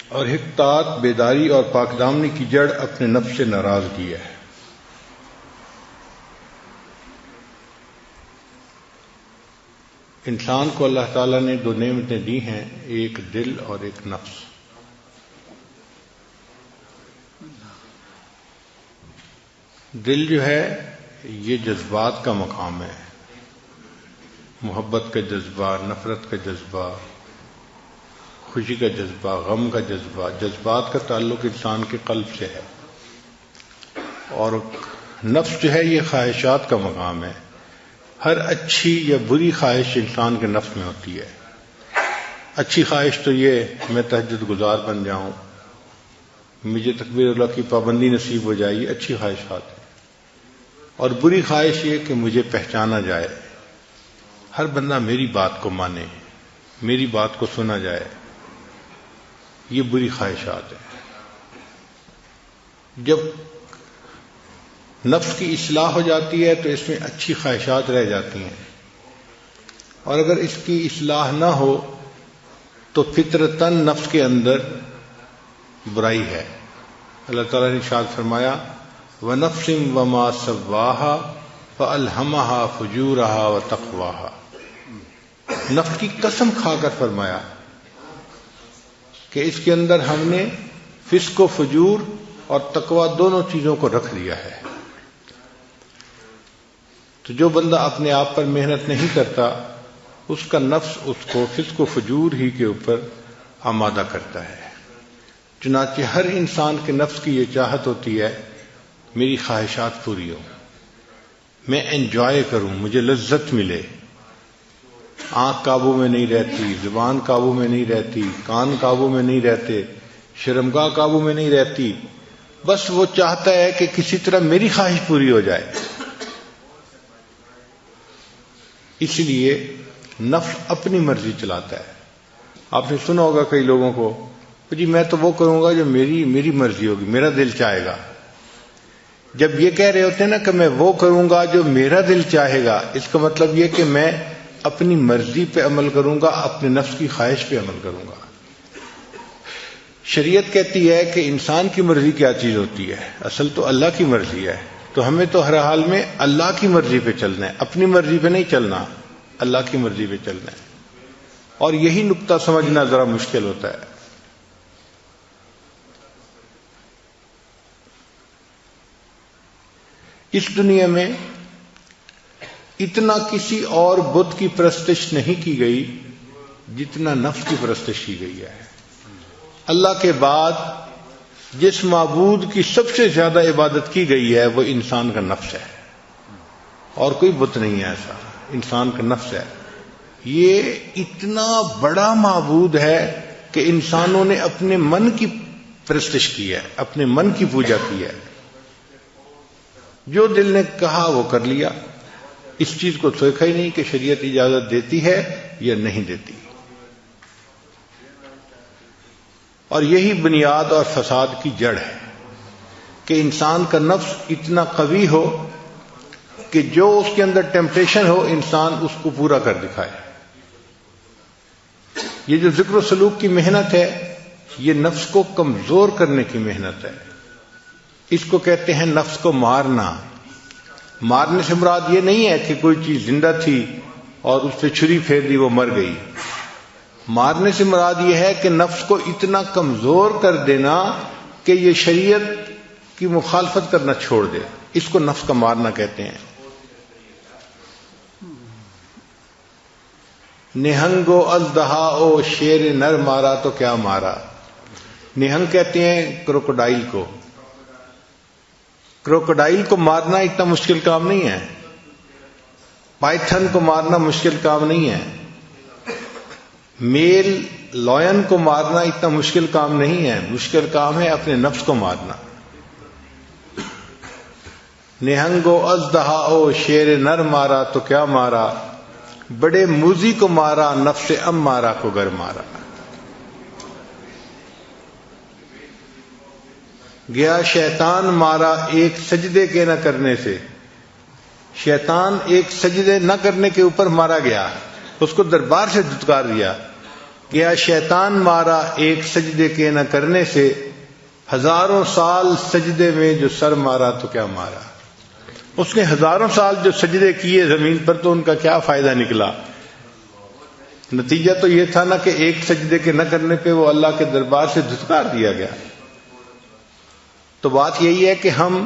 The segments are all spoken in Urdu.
اور حقیقت بیداری اور پاک دامنی کی جڑ اپنے نفس سے ناراضگی ہے۔ انسان کو اللہ تعالیٰ نے دو نعمتیں دی ہیں، ایک دل اور ایک نفس۔ دل جو ہے یہ جذبات کا مقام ہے، محبت کا جذبہ، نفرت کا جذبہ، خوشی کا جذبہ، غم کا جذبہ۔ جذبات کا تعلق انسان کے قلب سے ہے، اور نفس جو ہے یہ خواہشات کا مقام ہے۔ ہر اچھی یا بری خواہش انسان کے نفس میں ہوتی ہے۔ اچھی خواہش تو یہ میں تہجد گزار بن جاؤں، مجھے تکبیر اللہ کی پابندی نصیب ہو جائے، یہ اچھی خواہشات ہے۔ اور بری خواہش یہ کہ مجھے پہچانا جائے، ہر بندہ میری بات کو مانے، میری بات کو سنا جائے، یہ بری خواہشات ہیں۔ جب نفس کی اصلاح ہو جاتی ہے تو اس میں اچھی خواہشات رہ جاتی ہیں، اور اگر اس کی اصلاح نہ ہو تو فطرتاً نفس کے اندر برائی ہے۔ اللہ تعالیٰ نے ارشاد فرمایا وَنَفْسٍ وَمَا سَوَّاهَا فَأَلْهَمَهَا فُجُورَهَا وَتَقْوَاهَا۔ نفس کی قسم کھا کر فرمایا کہ اس کے اندر ہم نے فسق و فجور اور تقوی دونوں چیزوں کو رکھ دیا ہے۔ تو جو بندہ اپنے آپ پر محنت نہیں کرتا، اس کا نفس اس کو فسق و فجور ہی کے اوپر آمادہ کرتا ہے۔ چنانچہ ہر انسان کے نفس کی یہ چاہت ہوتی ہے میری خواہشات پوری ہوں، میں انجوائے کروں، مجھے لذت ملے۔ آنکھ قابو میں نہیں رہتی، زبان قابو میں نہیں رہتی، کان قابو میں نہیں رہتے، شرمگاہ قابو میں نہیں رہتی، بس وہ چاہتا ہے کہ کسی طرح میری خواہش پوری ہو جائے۔ اس لیے نفس اپنی مرضی چلاتا ہے۔ آپ نے سنا ہوگا کئی لوگوں کو، جی میں تو وہ کروں گا جو میری مرضی ہوگی، میرا دل چاہے گا۔ جب یہ کہہ رہے ہوتے ہیں نا کہ میں وہ کروں گا جو میرا دل چاہے گا، اس کا مطلب یہ کہ میں اپنی مرضی پہ عمل کروں گا، اپنے نفس کی خواہش پہ عمل کروں گا۔ شریعت کہتی ہے کہ انسان کی مرضی کیا چیز ہوتی ہے؟ اصل تو اللہ کی مرضی ہے، تو ہمیں تو ہر حال میں اللہ کی مرضی پہ چلنا ہے، اپنی مرضی پہ نہیں چلنا، اللہ کی مرضی پہ چلنا ہے۔ اور یہی نقطہ سمجھنا ذرا مشکل ہوتا ہے۔ اس دنیا میں اتنا کسی اور بت کی پرستش نہیں کی گئی جتنا نفس کی پرستش کی گئی ہے۔ اللہ کے بعد جس معبود کی سب سے زیادہ عبادت کی گئی ہے وہ انسان کا نفس ہے، اور کوئی بت نہیں ہے ایسا، انسان کا نفس ہے۔ یہ اتنا بڑا معبود ہے کہ انسانوں نے اپنے من کی پرستش کی ہے، اپنے من کی پوجا کی ہے۔ جو دل نے کہا وہ کر لیا، اس چیز کو سوچا ہی نہیں کہ شریعت اجازت دیتی ہے یا نہیں دیتی۔ اور یہی بنیاد اور فساد کی جڑ ہے کہ انسان کا نفس اتنا قوی ہو کہ جو اس کے اندر ٹیمپٹیشن ہو انسان اس کو پورا کر دکھائے۔ یہ جو ذکر و سلوک کی محنت ہے یہ نفس کو کمزور کرنے کی محنت ہے۔ اس کو کہتے ہیں نفس کو مارنا۔ مارنے سے مراد یہ نہیں ہے کہ کوئی چیز زندہ تھی اور اس پہ چھری پھیر دی وہ مر گئی۔ مارنے سے مراد یہ ہے کہ نفس کو اتنا کمزور کر دینا کہ یہ شریعت کی مخالفت کرنا چھوڑ دے، اس کو نفس کا مارنا کہتے ہیں۔ نہنگو ازدہا او شیر نر مارا تو کیا مارا۔ نہنگ کہتے ہیں کروکوڈائل کو۔ کروکوڈائل کو مارنا اتنا مشکل کام نہیں ہے، پائتھن کو مارنا مشکل کام نہیں ہے، میل لائن کو مارنا اتنا مشکل کام نہیں ہے، مشکل کام ہے اپنے نفس کو مارنا۔ نہنگو ازدہا او شیر نر مارا تو کیا مارا، بڑے موذی کو مارا نفس امارہ کو گر مارا۔ گیا شیطان مارا ایک سجدے کے نہ کرنے سے۔ شیطان ایک سجدے نہ کرنے کے اوپر مارا گیا، اس کو دربار سے دھتکار دیا کیا شیطان مارا ایک سجدے کے نہ کرنے سے، ہزاروں سال سجدے میں جو سر مارا تو کیا مارا۔ اس نے ہزاروں سال جو سجدے کیے زمین پر تو ان کا کیا فائدہ نکلا؟ نتیجہ تو یہ تھا نا کہ ایک سجدے کے نہ کرنے پہ وہ اللہ کے دربار سے دھتکار دیا گیا۔ تو بات یہی ہے کہ ہم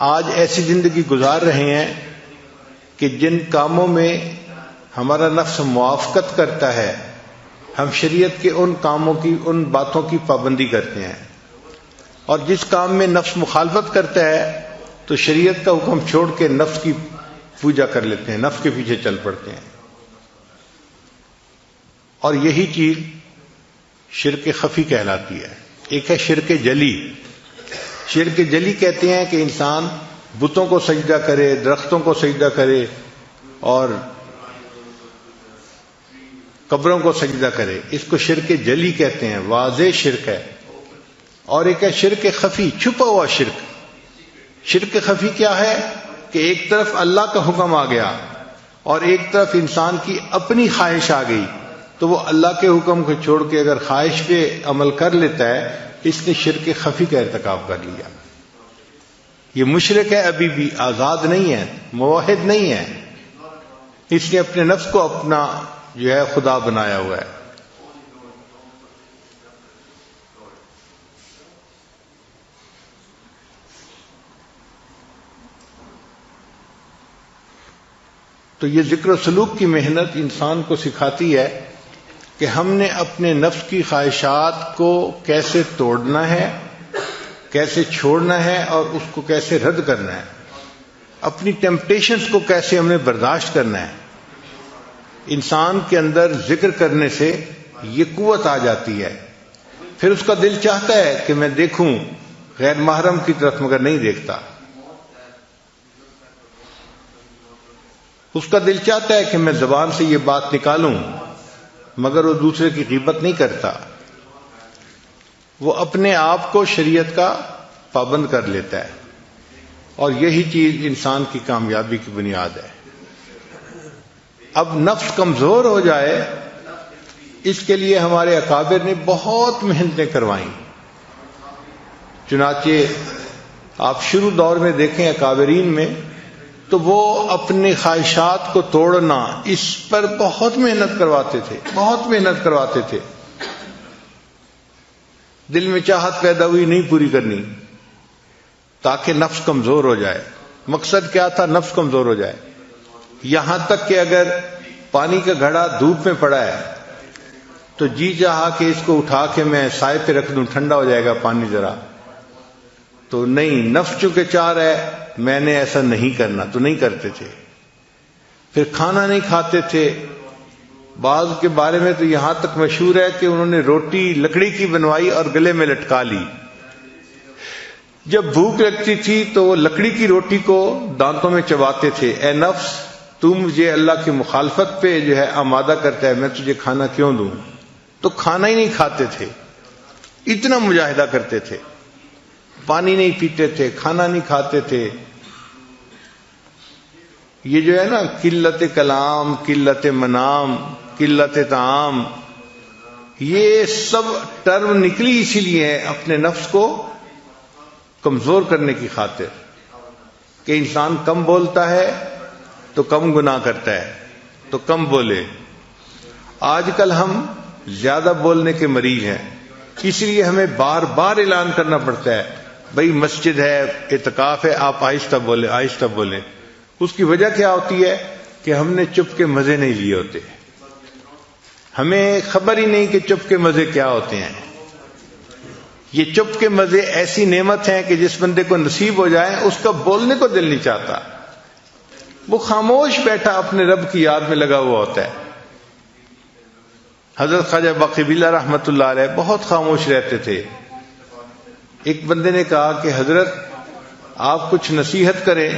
آج ایسی زندگی گزار رہے ہیں کہ جن کاموں میں ہمارا نفس موافقت کرتا ہے، ہم شریعت کے ان کاموں کی، ان باتوں کی پابندی کرتے ہیں، اور جس کام میں نفس مخالفت کرتا ہے تو شریعت کا حکم چھوڑ کے نفس کی پوجا کر لیتے ہیں، نفس کے پیچھے چل پڑتے ہیں۔ اور یہی چیز شرک خفی کہلاتی ہے۔ ایک ہے شرک جلی۔ شرک جلی کہتے ہیں کہ انسان بتوں کو سجدہ کرے، درختوں کو سجدہ کرے اور قبروں کو سجدہ کرے، اس کو شرک جلی کہتے ہیں، واضح شرک ہے۔ اور ایک ہے شرک خفی، چھپا ہوا شرک۔ شرک خفی کیا ہے کہ ایک طرف اللہ کا حکم آ گیا اور ایک طرف انسان کی اپنی خواہش آ گئی، تو وہ اللہ کے حکم کو چھوڑ کے اگر خواہش پہ عمل کر لیتا ہے، اس نے شرک خفی کا ارتکاب کر لیا۔ یہ مشرک ہے، ابھی بھی آزاد نہیں ہے، موحد نہیں ہے، اس نے اپنے نفس کو اپنا جو ہے خدا بنایا ہوا ہے۔ تو یہ ذکر و سلوک کی محنت انسان کو سکھاتی ہے کہ ہم نے اپنے نفس کی خواہشات کو کیسے توڑنا ہے، کیسے چھوڑنا ہے اور اس کو کیسے رد کرنا ہے، اپنی ٹیمپٹیشنز کو کیسے ہم نے برداشت کرنا ہے۔ انسان کے اندر ذکر کرنے سے یہ قوت آ جاتی ہے، پھر اس کا دل چاہتا ہے کہ میں دیکھوں غیر محرم کی طرف، مگر نہیں دیکھتا۔ اس کا دل چاہتا ہے کہ میں زبان سے یہ بات نکالوں، مگر وہ دوسرے کی غیبت نہیں کرتا۔ وہ اپنے آپ کو شریعت کا پابند کر لیتا ہے، اور یہی چیز انسان کی کامیابی کی بنیاد ہے۔ اب نفس کمزور ہو جائے، اس کے لیے ہمارے اکابر نے بہت محنتیں کروائیں۔ چنانچہ آپ شروع دور میں دیکھیں اکابرین میں، تو وہ اپنی خواہشات کو توڑنا، اس پر بہت محنت کرواتے تھے، بہت محنت کرواتے تھے۔ دل میں چاہت پیدا ہوئی نہیں پوری کرنی، تاکہ نفس کمزور ہو جائے۔ مقصد کیا تھا؟ نفس کمزور ہو جائے۔ یہاں تک کہ اگر پانی کا گھڑا دھوپ میں پڑا ہے تو جی چاہا کہ اس کو اٹھا کے میں سائے پہ رکھ دوں، ٹھنڈا ہو جائے گا پانی ذرا، تو نہیں، نفس چونکہ چاہ رہا ہے میں نے ایسا نہیں کرنا، تو نہیں کرتے تھے۔ پھر کھانا نہیں کھاتے تھے۔ بعض کے بارے میں تو یہاں تک مشہور ہے کہ انہوں نے روٹی لکڑی کی بنوائی اور گلے میں لٹکا لی۔ جب بھوک لگتی تھی تو وہ لکڑی کی روٹی کو دانتوں میں چباتے تھے۔ اے نفس، تو مجھے اللہ کی مخالفت پہ جو ہے آمادہ کرتا ہے، میں تجھے کھانا کیوں دوں؟ تو کھانا ہی نہیں کھاتے تھے، اتنا مجاہدہ کرتے تھے، پانی نہیں پیتے تھے، کھانا نہیں کھاتے تھے۔ یہ جو ہے نا قلت کلام، قلت منام، قلت طعام، یہ سب ٹرم نکلی اسی لیے ہے اپنے نفس کو کمزور کرنے کی خاطر، کہ انسان کم بولتا ہے تو کم گناہ کرتا ہے، تو کم بولے۔ آج کل ہم زیادہ بولنے کے مریض ہیں، اس لیے ہمیں بار بار اعلان کرنا پڑتا ہے، بھئی مسجد ہے، اعتکاف ہے، آپ آہستہ بولیں، آہستہ بولیں۔ اس کی وجہ کیا ہوتی ہے کہ ہم نے چپ کے مزے نہیں لیے ہوتے، ہمیں خبر ہی نہیں کہ چپ کے مزے کیا ہوتے ہیں۔ یہ چپ کے مزے ایسی نعمت ہیں کہ جس بندے کو نصیب ہو جائے اس کا بولنے کو دل نہیں چاہتا، وہ خاموش بیٹھا اپنے رب کی یاد میں لگا ہوا ہوتا ہے۔ حضرت خواجہ باقی رحمۃ اللہ علیہ بہت خاموش رہتے تھے۔ ایک بندے نے کہا کہ حضرت آپ کچھ نصیحت کریں،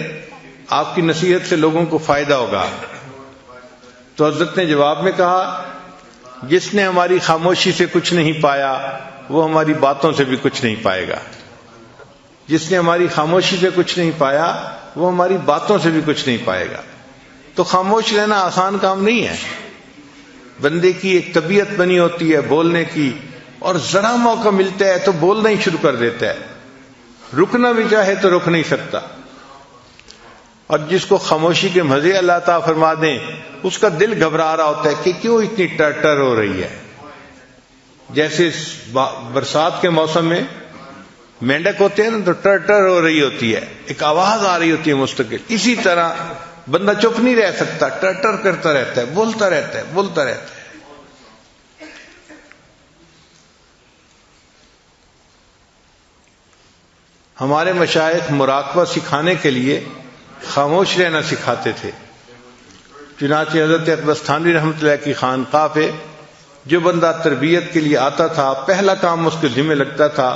آپ کی نصیحت سے لوگوں کو فائدہ ہوگا۔ تو حضرت نے جواب میں کہا، جس نے ہماری خاموشی سے کچھ نہیں پایا وہ ہماری باتوں سے بھی کچھ نہیں پائے گا۔ جس نے ہماری خاموشی سے کچھ نہیں پایا وہ ہماری باتوں سے بھی کچھ نہیں پائے گا۔ تو خاموش رہنا آسان کام نہیں ہے، بندے کی ایک طبیعت بنی ہوتی ہے بولنے کی، اور ذرا موقع ملتا ہے تو بولنا ہی شروع کر دیتا ہے، رکنا بھی چاہے تو رک نہیں سکتا۔ اور جس کو خاموشی کے مزے اللہ تعالیٰ فرما دیں، اس کا دل گھبرا رہا ہوتا ہے کہ کیوں اتنی ٹر ہو رہی ہے۔ جیسے برسات کے موسم میں مینڈک ہوتے ہیں نا تو ٹر ہو رہی ہوتی ہے، ایک آواز آ رہی ہوتی ہے مستقل، اسی طرح بندہ چپ نہیں رہ سکتا، ٹر کرتا رہتا ہے، بولتا رہتا ہے۔ ہمارے مشائخ مراقبہ سکھانے کے لیے خاموش رہنا سکھاتے تھے۔ چنانچہ حضرت اقدس تھانوی رحمۃ اللہ کی خانقاہ پہ جو بندہ تربیت کے لیے آتا تھا، پہلا کام اس کے ذمہ لگتا تھا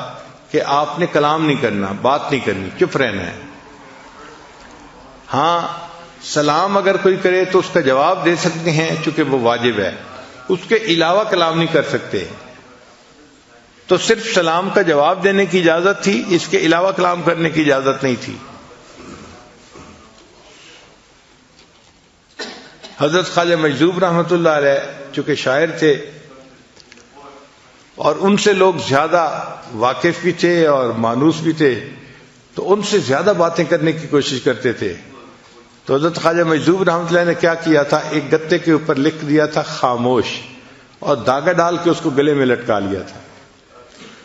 کہ آپ نے کلام نہیں کرنا، بات نہیں کرنی، چپ رہنا ہے۔ ہاں، سلام اگر کوئی کرے تو اس کا جواب دے سکتے ہیں چونکہ وہ واجب ہے، اس کے علاوہ کلام نہیں کر سکتے۔ تو صرف سلام کا جواب دینے کی اجازت تھی، اس کے علاوہ کلام کرنے کی اجازت نہیں تھی۔ حضرت خواجہ مجذوب رحمۃ اللہ علیہ چونکہ شاعر تھے اور ان سے لوگ زیادہ واقف بھی تھے اور مانوس بھی تھے، تو ان سے زیادہ باتیں کرنے کی کوشش کرتے تھے۔ تو حضرت خواجہ مجذوب رحمۃ اللہ نے کیا کیا تھا، ایک گتے کے اوپر لکھ دیا تھا خاموش، اور داغا ڈال کے اس کو گلے میں لٹکا لیا تھا۔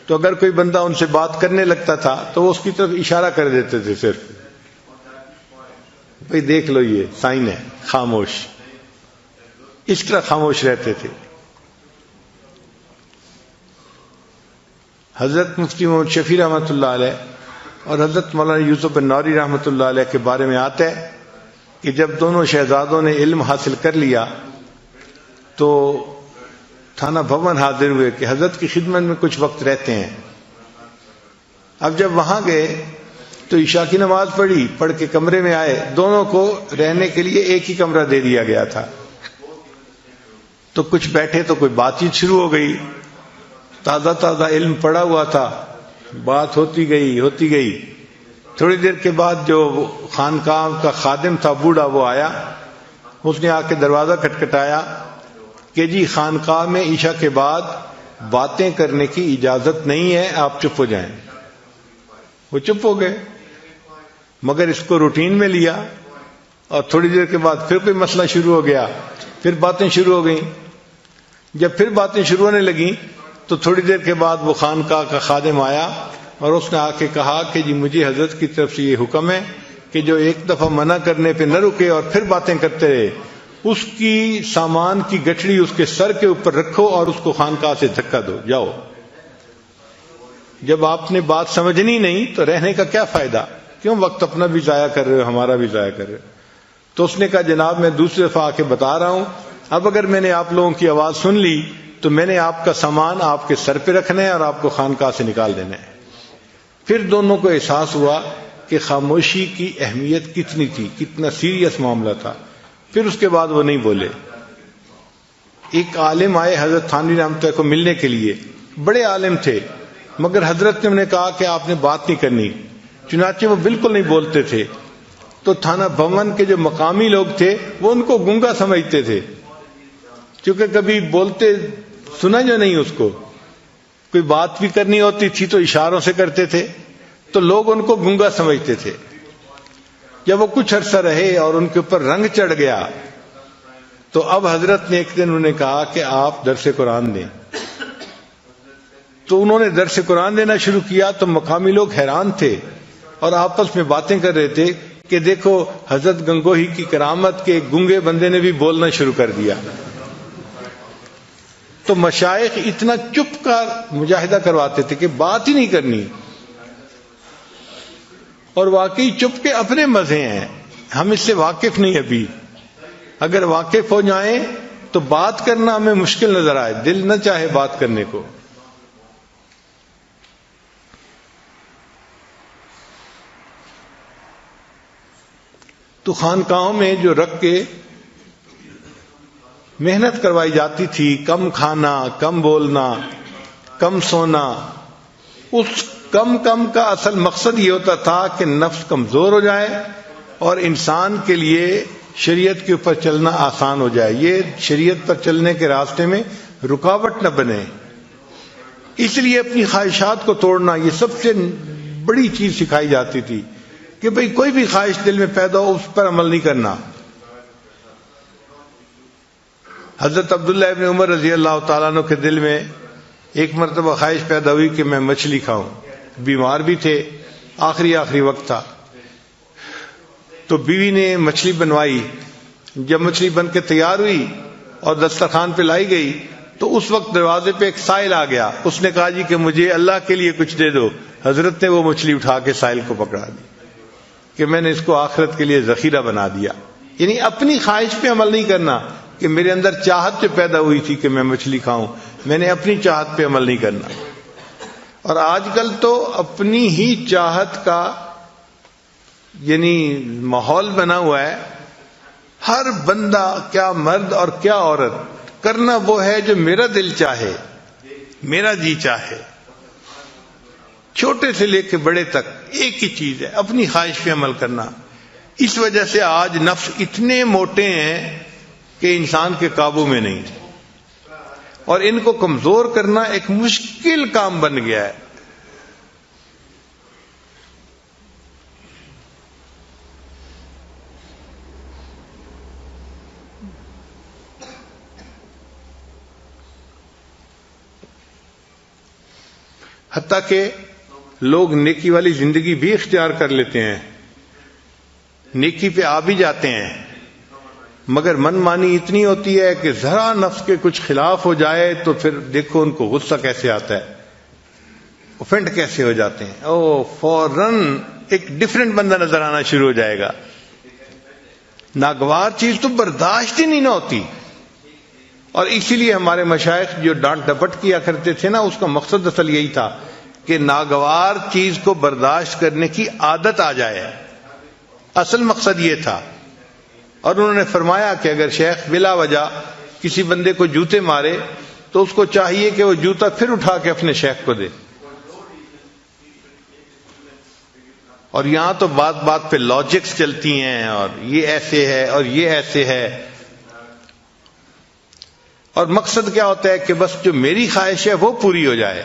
تو اگر کوئی بندہ ان سے بات کرنے لگتا تھا تو وہ اس کی طرف اشارہ کر دیتے تھے، صرف بھئی دیکھ لو یہ سائن ہے خاموش، اس طرح خاموش رہتے تھے۔ حضرت مفتی محمد شفیع رحمۃ اللہ علیہ اور حضرت مولانا یوسف بن نوری رحمۃ اللہ علیہ کے بارے میں آتا ہے کہ جب دونوں شہزادوں نے علم حاصل کر لیا تو تھانہ بھون حاضر ہوئے کہ حضرت کی خدمت میں کچھ وقت رہتے ہیں۔ اب جب وہاں گئے تو عشاء کی نماز پڑھ کے کمرے میں آئے، دونوں کو رہنے کے لیے ایک ہی کمرہ دے دیا گیا تھا۔ تو کچھ بیٹھے تو کوئی بات چیت شروع ہو گئی، تازہ علم پڑا ہوا تھا، بات ہوتی گئی۔ تھوڑی دیر کے بعد جو خانقاہ کا خادم تھا بوڑھا، وہ آیا، اس نے آ کے دروازہ کھٹکھٹایا کہ جی خانقاہ میں عشاء کے بعد باتیں کرنے کی اجازت نہیں ہے، آپ چپ ہو جائیں۔ وہ چپ ہو گئے، مگر اس کو روٹین میں لیا، اور تھوڑی دیر کے بعد پھر کوئی مسئلہ شروع ہو گیا، پھر باتیں شروع ہو گئیں۔ جب پھر باتیں شروع ہونے لگیں تو تھوڑی دیر کے بعد وہ خانقاہ کا خادم آیا اور اس نے آ کے کہا کہ جی مجھے حضرت کی طرف سے یہ حکم ہے کہ جو ایک دفعہ منع کرنے پہ نہ رکے اور پھر باتیں کرتے رہے، اس کی سامان کی گٹھڑی اس کے سر کے اوپر رکھو اور اس کو خانقاہ سے دھکا دو، جاؤ۔ جب آپ نے بات سمجھنی نہیں تو رہنے کا کیا فائدہ، کیوں وقت اپنا بھی ضائع کر رہے ہو، ہمارا بھی ضائع کر رہے ہو۔ تو اس نے کہا جناب میں دوسری دفعہ آ کے بتا رہا ہوں، اب اگر میں نے آپ لوگوں کی آواز سن لی تو میں نے آپ کا سامان آپ کے سر پہ رکھنا ہے اور آپ کو خانقاہ سے نکال دینا ہے۔ پھر دونوں کو احساس ہوا کہ خاموشی کی اہمیت کتنی تھی، کتنا سیریس معاملہ تھا۔ پھر اس کے بعد وہ نہیں بولے۔ ایک عالم آئے حضرت تھانوی رحمۃ اللہ کو ملنے کے لیے، بڑے عالم تھے، مگر حضرت نے انہیں کہا کہ آپ نے بات نہیں کرنی، چنانچہ وہ بالکل نہیں بولتے تھے۔ تو تھانہ بھون کے جو مقامی لوگ تھے وہ ان کو گونگا سمجھتے تھے، کیونکہ کبھی بولتے سنا جو نہیں، اس کو کوئی بات بھی کرنی ہوتی تھی تو اشاروں سے کرتے تھے، تو لوگ ان کو گونگا سمجھتے تھے۔ جب وہ کچھ عرصہ رہے اور ان کے اوپر رنگ چڑھ گیا تو اب حضرت نے ایک دن انہیں کہا کہ آپ درس قرآن دیں۔ تو انہوں نے درس قرآن دینا شروع کیا تو مقامی لوگ حیران تھے اور آپس میں باتیں کر رہے تھے کہ دیکھو حضرت گنگوہی کی کرامت کے گونگے بندے نے بھی بولنا شروع کر دیا۔ تو مشائخ اتنا چپ کا مجاہدہ کرواتے تھے کہ بات ہی نہیں کرنی، اور واقعی چپ کے اپنے مزے ہیں، ہم اس سے واقف نہیں ابھی۔ اگر واقف ہو جائیں تو بات کرنا ہمیں مشکل نظر آئے، دل نہ چاہے بات کرنے کو۔ تو خانقاہوں میں جو رکھ کے محنت کروائی جاتی تھی، کم کھانا، کم بولنا، کم سونا، اس کم کا اصل مقصد یہ ہوتا تھا کہ نفس کمزور ہو جائے اور انسان کے لیے شریعت کے اوپر چلنا آسان ہو جائے، یہ شریعت پر چلنے کے راستے میں رکاوٹ نہ بنے. اس لیے اپنی خواہشات کو توڑنا یہ سب سے بڑی چیز سکھائی جاتی تھی کہ بھئی کوئی بھی خواہش دل میں پیدا ہو اس پر عمل نہیں کرنا. حضرت عبداللہ ابن عمر رضی اللہ تعالیٰ عنہ کے دل میں ایک مرتبہ خواہش پیدا ہوئی کہ میں مچھلی کھاؤں. بیمار بھی تھے، آخری وقت تھا. تو بیوی نے مچھلی بنوائی. جب مچھلی بن کے تیار ہوئی اور دسترخوان پہ لائی گئی تو اس وقت دروازے پہ ایک سائل آ گیا. اس نے کہا جی کہ مجھے اللہ کے لیے کچھ دے دو. حضرت نے وہ مچھلی اٹھا کے سائل کو پکڑا دی کہ میں نے اس کو آخرت کے لیے ذخیرہ بنا دیا. یعنی اپنی خواہش پہ عمل نہیں کرنا کہ میرے اندر چاہت جو پیدا ہوئی تھی کہ میں مچھلی کھاؤں، میں نے اپنی چاہت پہ عمل نہیں کرنا. اور آج کل تو اپنی ہی چاہت کا یعنی ماحول بنا ہوا ہے. ہر بندہ، کیا مرد اور کیا عورت، کرنا وہ ہے جو میرا دل چاہے، میرا جی چاہے. چھوٹے سے لے کے بڑے تک ایک ہی چیز ہے، اپنی خواہش پہ عمل کرنا. اس وجہ سے آج نفس اتنے موٹے ہیں کہ انسان کے قابو میں نہیں، اور ان کو کمزور کرنا ایک مشکل کام بن گیا ہے. حتیٰ کہ لوگ نیکی والی زندگی بھی اختیار کر لیتے ہیں، نیکی پہ آ بھی جاتے ہیں، مگر من مانی اتنی ہوتی ہے کہ ذرا نفس کے کچھ خلاف ہو جائے تو پھر دیکھو ان کو غصہ کیسے آتا ہے، اوفینڈ کیسے ہو جاتے ہیں. فوراً ایک ڈفرینٹ بندہ نظر آنا شروع ہو جائے گا. ناگوار چیز تو برداشت ہی نہیں نہ ہوتی. اور اسی لیے ہمارے مشائخ جو ڈانٹ ڈپٹ کیا کرتے تھے نا، اس کا مقصد اصل یہی تھا کہ ناگوار چیز کو برداشت کرنے کی عادت آ جائے. اصل مقصد یہ تھا. اور انہوں نے فرمایا کہ اگر شیخ بلا وجہ کسی بندے کو جوتے مارے تو اس کو چاہیے کہ وہ جوتا پھر اٹھا کے اپنے شیخ کو دے. اور یہاں تو بات بات پہ لاجکس چلتی ہیں، اور یہ ایسے ہے اور یہ ایسے ہے. اور مقصد کیا ہوتا ہے کہ بس جو میری خواہش ہے وہ پوری ہو جائے.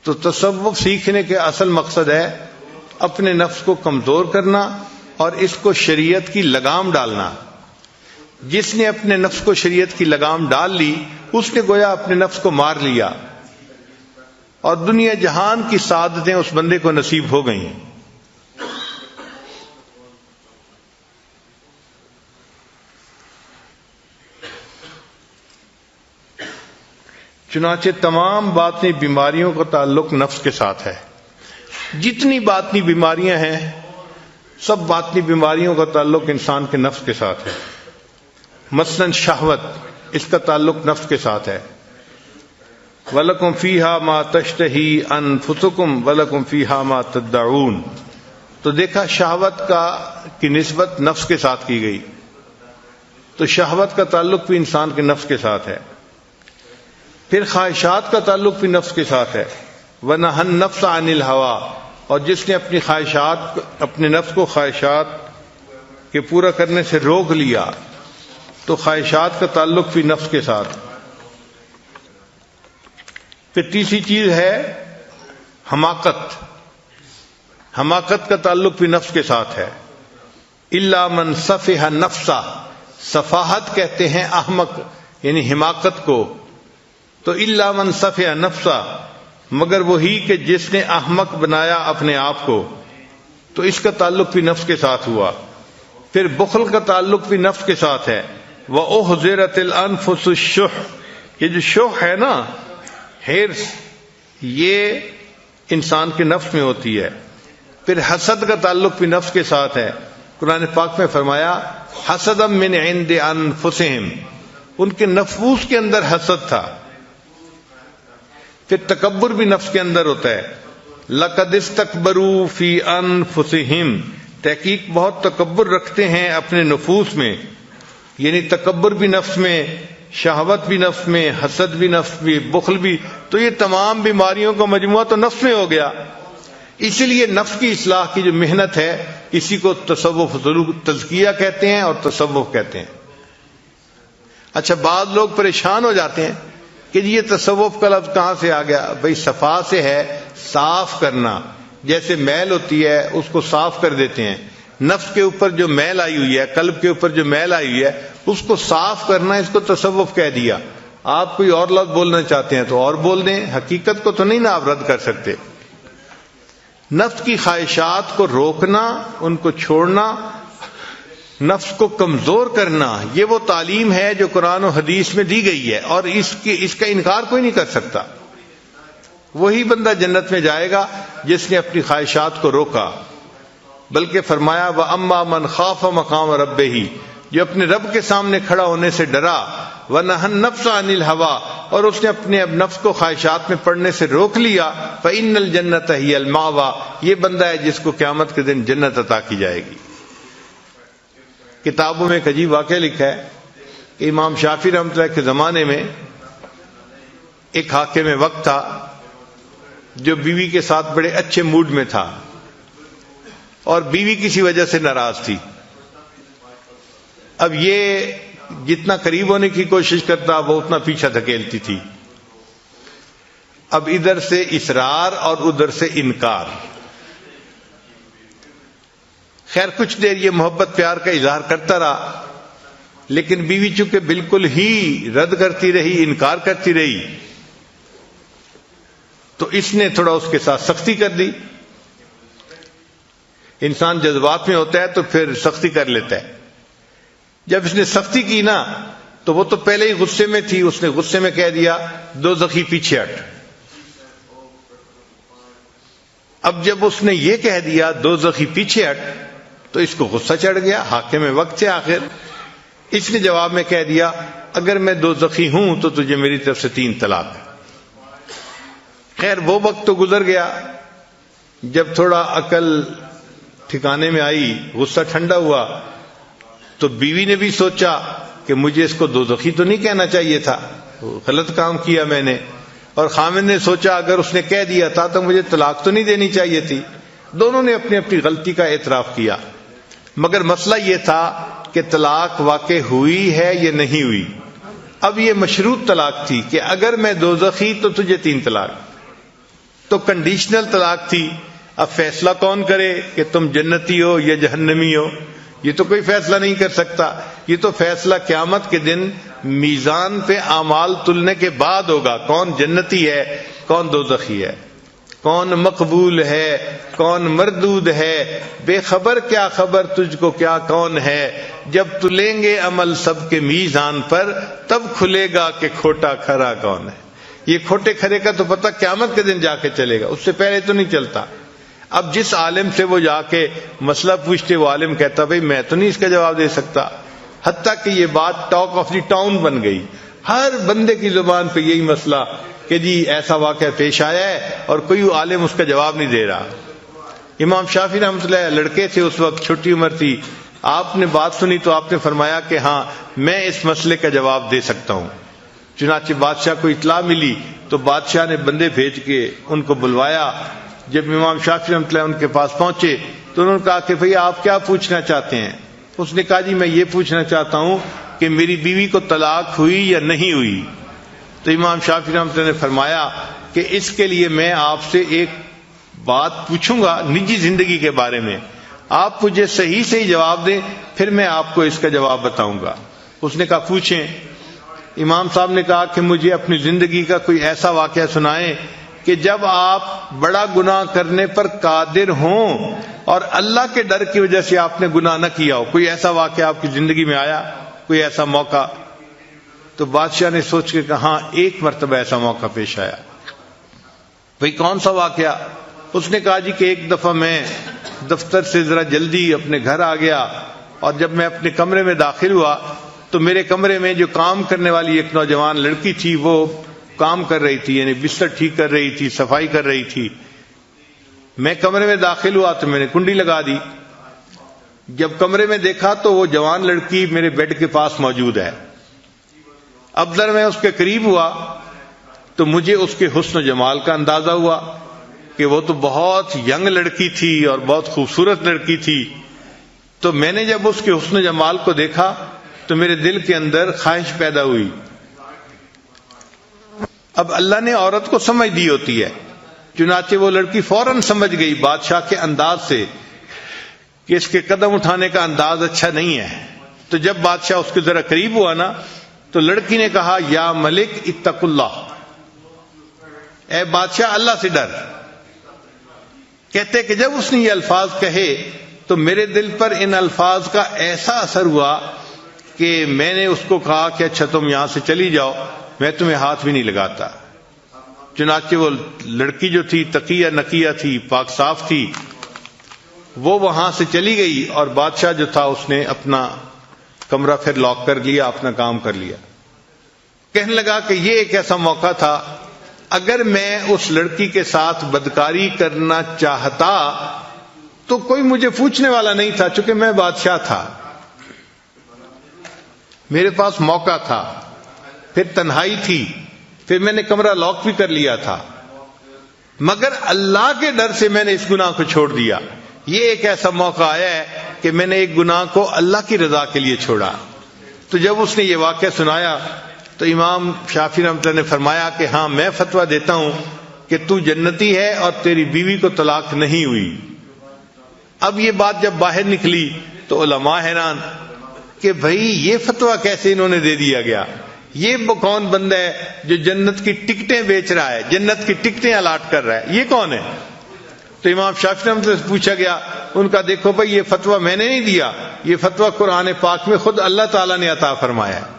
تو تصوف سیکھنے کے اصل مقصد ہے اپنے نفس کو کمزور کرنا اور اس کو شریعت کی لگام ڈالنا. جس نے اپنے نفس کو شریعت کی لگام ڈال لی اس نے گویا اپنے نفس کو مار لیا، اور دنیا جہان کی سعادتیں اس بندے کو نصیب ہو گئیں. چنانچہ تمام باطنی بیماریوں کا تعلق نفس کے ساتھ ہے. جتنی باطنی بیماریاں ہیں سب باطنی بیماریوں کا تعلق انسان کے نفس کے ساتھ ہے. مثلاً شہوت، اس کا تعلق نفس کے ساتھ ہے. وَلَكُمْ فِيهَا مَا تَشْتَهِي أَنفُسُكُمْ وَلَكُمْ فِيهَا مَا تَدَّعُونَ. تو دیکھا شہوت کی نسبت نفس کے ساتھ کی گئی. تو شہوت کا تعلق بھی انسان کے نفس کے ساتھ ہے. پھر خواہشات کا تعلق بھی نفس کے ساتھ ہے. وَنَهَى النَّفْسَ عَنِ الْهَوَىٰ. اور جس نے اپنی خواہشات، اپنے نفس کو خواہشات کے پورا کرنے سے روک لیا تو خواہشات کا تعلق بھی نفس کے ساتھ. پھر تیسری چیز ہے حماقت. حماقت کا تعلق بھی نفس کے ساتھ ہے. إِلَّا مَنْ سَفِهَ نَفْسَهُ. سفاہت کہتے ہیں احمق یعنی حماقت کو. تو إِلَّا مَنْ سَفِهَ نَفْسَهُ، مگر وہی کہ جس نے احمق بنایا اپنے آپ کو، تو اس کا تعلق بھی نفس کے ساتھ ہوا. پھر بخل کا تعلق بھی نفس کے ساتھ ہے. وَأُحْضِرَتِ الْأَنفُسُ الشُّحَّ. یہ جو شح ہے نا، ہرس، یہ انسان کے نفس میں ہوتی ہے. پھر حسد کا تعلق بھی نفس کے ساتھ ہے. قرآن پاک میں فرمایا حسدا من عند انفسہم، ان کے نفوس کے اندر حسد تھا. پھر تکبر بھی نفس کے اندر ہوتا ہے. لقد استکبروا فی انفسہم، تحقیق بہت تکبر رکھتے ہیں اپنے نفوس میں. یعنی تکبر بھی نفس میں، شہوت بھی نفس میں، حسد بھی نفس میں، بخل بھی. تو یہ تمام بیماریوں کا مجموعہ تو نفس میں ہو گیا. اسی لیے نفس کی اصلاح کی جو محنت ہے اسی کو تصوف تزکیہ کہتے ہیں اور تصوف کہتے ہیں۔ اچھا، بعض لوگ پریشان ہو جاتے ہیں کہ یہ تصوف کا لفظ کہاں سے آ گیا؟ بھئی صفا سے ہے، صاف کرنا، جیسے میل ہوتی ہے اس کو صاف کر دیتے ہیں۔ نفس کے اوپر جو میل آئی ہوئی ہے، قلب کے اوپر جو میل آئی ہوئی ہے، اس کو صاف کرنا، اس کو تصوف کہہ دیا۔ آپ کوئی اور لفظ بولنا چاہتے ہیں تو اور بول دیں، حقیقت کو تو نہیں نا آپ رد کر سکتے۔ نفس کی خواہشات کو روکنا، ان کو چھوڑنا، نفس کو کمزور کرنا، یہ وہ تعلیم ہے جو قرآن و حدیث میں دی گئی ہے، اور اس کا انکار کوئی نہیں کر سکتا۔ وہی بندہ جنت میں جائے گا جس نے اپنی خواہشات کو روکا، بلکہ فرمایا وَأَمَّا مَنْ خَافَ مَقَامَ رَبِّهِ، جو اپنے رب کے سامنے کھڑا ہونے سے ڈرا، وَنَهَى النَّفْسَ عَنِ الْهَوَىٰ، اور اس نے اپنے نفس کو خواہشات میں پڑنے سے روک لیا، فَإِنَّ الْجَنَّةَ هِيَ الْمَأْوَىٰ، یہ بندہ ہے جس کو قیامت کے دن جنت عطا کی جائے گی۔ کتابوں میں ایک عجیب واقعہ لکھا ہے کہ امام شافعی رحمۃ اللہ کے زمانے میں ایک حاکم وقت تھا جو بیوی کے ساتھ بڑے اچھے موڈ میں تھا، اور بیوی کسی وجہ سے ناراض تھی۔ اب یہ جتنا قریب ہونے کی کوشش کرتا وہ اتنا پیچھا دھکیلتی تھی۔ اب ادھر سے اصرار اور ادھر سے انکار۔ خیر کچھ دیر یہ محبت پیار کا اظہار کرتا رہا، لیکن بیوی چونکہ بالکل ہی رد کرتی رہی، انکار کرتی رہی، تو اس نے تھوڑا اس کے ساتھ سختی کر دی۔ انسان جذبات میں ہوتا ہے تو پھر سختی کر لیتا ہے۔ جب اس نے سختی کی نا تو وہ تو پہلے ہی غصے میں تھی، اس نے غصے میں کہہ دیا دوزخی پیچھے ہٹ۔ اب جب اس نے یہ کہہ دیا دوزخی پیچھے ہٹ تو اس کو غصہ چڑھ گیا، حاکم وقت سے آخر۔ اس نے جواب میں کہہ دیا اگر میں دوزخی ہوں تو تجھے میری طرف سے 3 طلاق ہے۔ خیر وہ وقت تو گزر گیا، جب تھوڑا عقل ٹھکانے میں آئی، غصہ ٹھنڈا ہوا، تو بیوی نے بھی سوچا کہ مجھے اس کو دوزخی تو نہیں کہنا چاہیے تھا، غلط کام کیا میں نے، اور خامن نے سوچا اگر اس نے کہہ دیا تھا تو مجھے طلاق تو نہیں دینی چاہیے تھی۔ دونوں نے اپنی اپنی غلطی کا اعتراف کیا، مگر مسئلہ یہ تھا کہ طلاق واقع ہوئی ہے یا نہیں ہوئی۔ اب یہ مشروط طلاق تھی کہ اگر میں دوزخی تو تجھے 3 طلاق، تو کنڈیشنل طلاق تھی۔ اب فیصلہ کون کرے کہ تم جنتی ہو یا جہنمی ہو؟ یہ تو کوئی فیصلہ نہیں کر سکتا، یہ تو فیصلہ قیامت کے دن میزان پہ اعمال تلنے کے بعد ہوگا، کون جنتی ہے کون دوزخی ہے، کون مقبول ہے کون مردود ہے۔ بے خبر کیا خبر تجھ کو کیا کون ہے، جب تلیں گے عمل سب کے میزان پر تب کھلے گا کہ کھوٹا کھرا کون ہے۔ یہ کھوٹے کھرے کا تو پتہ قیامت کے دن جا کے چلے گا، اس سے پہلے تو نہیں چلتا۔ اب جس عالم سے وہ جا کے مسئلہ پوچھتے وہ عالم کہتا بھئی میں تو نہیں اس کا جواب دے سکتا، حتیٰ کہ یہ بات ٹاک آف دی ٹاؤن بن گئی، ہر بندے کی زبان پہ یہی مسئلہ کہ جی ایسا واقعہ پیش آیا ہے اور کوئی عالم اس کا جواب نہیں دے رہا۔ امام شافعی رحمۃ اللہ لڑکے تھے اس وقت، چھوٹی عمر تھی، آپ نے بات سنی تو آپ نے فرمایا کہ ہاں میں اس مسئلے کا جواب دے سکتا ہوں۔ چنانچہ بادشاہ کو اطلاع ملی تو بادشاہ نے بندے بھیج کے ان کو بلوایا۔ جب امام شافعی رحمۃ اللہ ان کے پاس پہنچے تو انہوں نے کہا کہ بھئی آپ کیا پوچھنا چاہتے ہیں؟ اس نے کہا جی میں یہ پوچھنا چاہتا ہوں کہ میری بیوی کو طلاق ہوئی یا نہیں ہوئی؟ تو امام شافعی رحمۃ اللہ نے فرمایا کہ اس کے لیے میں آپ سے ایک بات پوچھوں گا نجی زندگی کے بارے میں، آپ مجھے صحیح صحیح جواب دیں پھر میں آپ کو اس کا جواب بتاؤں گا۔ اس نے کہا پوچھیں۔ امام صاحب نے کہا کہ مجھے اپنی زندگی کا کوئی ایسا واقعہ سنائیں کہ جب آپ بڑا گناہ کرنے پر قادر ہوں اور اللہ کے ڈر کی وجہ سے آپ نے گناہ نہ کیا ہو، کوئی ایسا واقعہ آپ کی زندگی میں آیا، کوئی ایسا موقع؟ تو بادشاہ نے سوچ کے کہا ہاں ایک مرتبہ ایسا موقع پیش آیا۔ بھئی کون سا واقعہ؟ اس نے کہا جی کہ ایک دفعہ میں دفتر سے ذرا جلدی اپنے گھر آ گیا، اور جب میں اپنے کمرے میں داخل ہوا تو میرے کمرے میں جو کام کرنے والی ایک نوجوان لڑکی تھی وہ کام کر رہی تھی، یعنی بستر ٹھیک کر رہی تھی، صفائی کر رہی تھی۔ میں کمرے میں داخل ہوا تو میں نے کنڈی لگا دی۔ جب کمرے میں دیکھا تو وہ جوان لڑکی میرے بیڈ کے پاس موجود ہے۔ اب ذرا میں اس کے قریب ہوا تو مجھے اس کے حسن و جمال کا اندازہ ہوا۔ کہ وہ تو بہت ینگ لڑکی تھی اور بہت خوبصورت لڑکی تھی، تو میں نے جب اس کے حسن و جمال کو دیکھا تو میرے دل کے اندر خواہش پیدا ہوئی۔ اب اللہ نے عورت کو سمجھ دی ہوتی ہے، چنانچہ وہ لڑکی فوراً سمجھ گئی بادشاہ کے انداز سے کہ اس کے قدم اٹھانے کا انداز اچھا نہیں ہے۔ تو جب بادشاہ اس کے ذرا قریب ہوا نا تو لڑکی نے کہا یا ملک اتق اللہ، اے بادشاہ اللہ سے ڈر۔ کہتے کہ جب اس نے یہ الفاظ کہے تو میرے دل پر ان الفاظ کا ایسا اثر ہوا کہ میں نے اس کو کہا کہ اچھا تم یہاں سے چلی جاؤ، میں تمہیں ہاتھ بھی نہیں لگاتا۔ چنانچہ وہ لڑکی جو تھی تقیہ نقیہ تھی، پاک صاف تھی، وہ وہاں سے چلی گئی اور بادشاہ جو تھا اس نے اپنا کمرہ پھر لاک کر لیا، اپنا کام کر لیا۔ کہنے لگا کہ یہ ایک ایسا موقع تھا، اگر میں اس لڑکی کے ساتھ بدکاری کرنا چاہتا تو کوئی مجھے پوچھنے والا نہیں تھا، چونکہ میں بادشاہ تھا، میرے پاس موقع تھا، پھر تنہائی تھی، پھر میں نے کمرہ لاک بھی کر لیا تھا، مگر اللہ کے ڈر سے میں نے اس گناہ کو چھوڑ دیا۔ یہ ایک ایسا موقع آیا ہے کہ میں نے ایک گناہ کو اللہ کی رضا کے لیے چھوڑا۔ تو جب اس نے یہ واقعہ سنایا تو امام شافعی رحمۃ اللہ نے فرمایا کہ ہاں میں فتویٰ دیتا ہوں کہ تو جنتی ہے اور تیری بیوی کو طلاق نہیں ہوئی۔ اب یہ بات جب باہر نکلی تو علماء حیران کہ بھائی یہ فتویٰ کیسے انہوں نے دے دیا گیا، یہ کون بندہ ہے جو جنت کی ٹکٹیں بیچ رہا ہے، جنت کی ٹکٹیں الاٹ کر رہا ہے، یہ کون ہے؟ تو امام شافعی رحمۃ اللہ سے پوچھا گیا، ان کا دیکھو بھائی یہ فتویٰ میں نے نہیں دیا، یہ فتویٰ قرآن پاک میں خود اللہ تعالیٰ نے عطا فرمایا ہے۔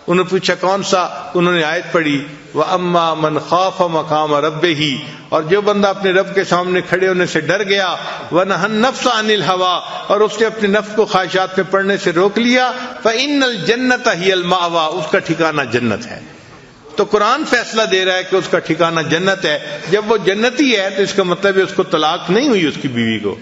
انہوں نے پوچھا کون سا؟ انہوں نے آیت پڑھی وَأَمَّا مَنْ خَافَ مَقَامَ رَبِّهِ، اور جو بندہ اپنے رب کے سامنے کھڑے ہونے سے ڈر گیا، وَنَهَى النَّفْسَ عَنِ الْهَوَىٰ، اور اس نے اپنے نفس کو خواہشات میں پڑنے سے روک لیا، فَإِنَّ الْجَنَّةَ هِيَ الْمَأْوَىٰ، اس کا ٹھکانہ جنت ہے۔ تو قرآن فیصلہ دے رہا ہے کہ اس کا ٹھکانہ جنت ہے۔ جب وہ جنتی ہے تو اس کا مطلب ہے اس کو طلاق نہیں ہوئی اس کی بیوی کو۔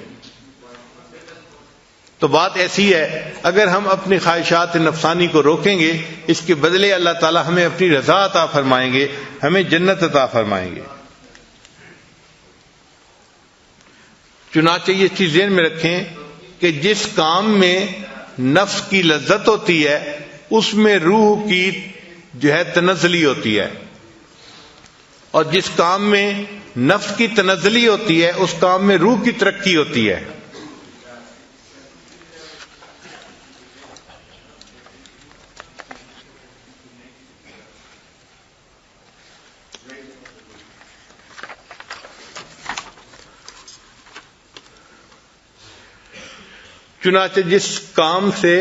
تو بات ایسی ہے، اگر ہم اپنی خواہشات نفسانی کو روکیں گے، اس کے بدلے اللہ تعالی ہمیں اپنی رضا عطا فرمائیں گے، ہمیں جنت عطا فرمائیں گے۔ چنانچہ یہ چیز ذہن میں رکھیں کہ جس کام میں نفس کی لذت ہوتی ہے اس میں روح کی جو ہے تنزلی ہوتی ہے، اور جس کام میں نفس کی تنزلی ہوتی ہے اس کام میں روح کی ترقی ہوتی ہے۔ چنانچہ جس کام سے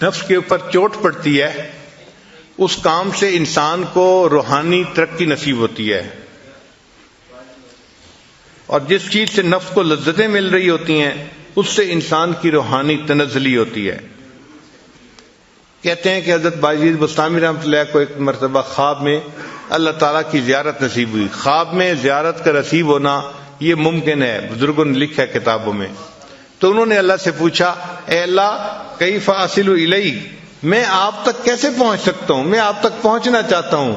نفس کے اوپر چوٹ پڑتی ہے اس کام سے انسان کو روحانی ترقی نصیب ہوتی ہے، اور جس چیز سے نفس کو لذتیں مل رہی ہوتی ہیں اس سے انسان کی روحانی تنزلی ہوتی ہے۔ کہتے ہیں کہ حضرت بایزید بسطامی رحمۃ اللہ کو ایک مرتبہ خواب میں اللہ تعالیٰ کی زیارت نصیب ہوئی۔ خواب میں زیارت کا نصیب ہونا یہ ممکن ہے، بزرگوں نے لکھا ہے کتابوں میں۔ تو انہوں نے اللہ سے پوچھا اے اللہ کیف اصل الیک، میں آپ تک کیسے پہنچ سکتا ہوں، میں آپ تک پہنچنا چاہتا ہوں،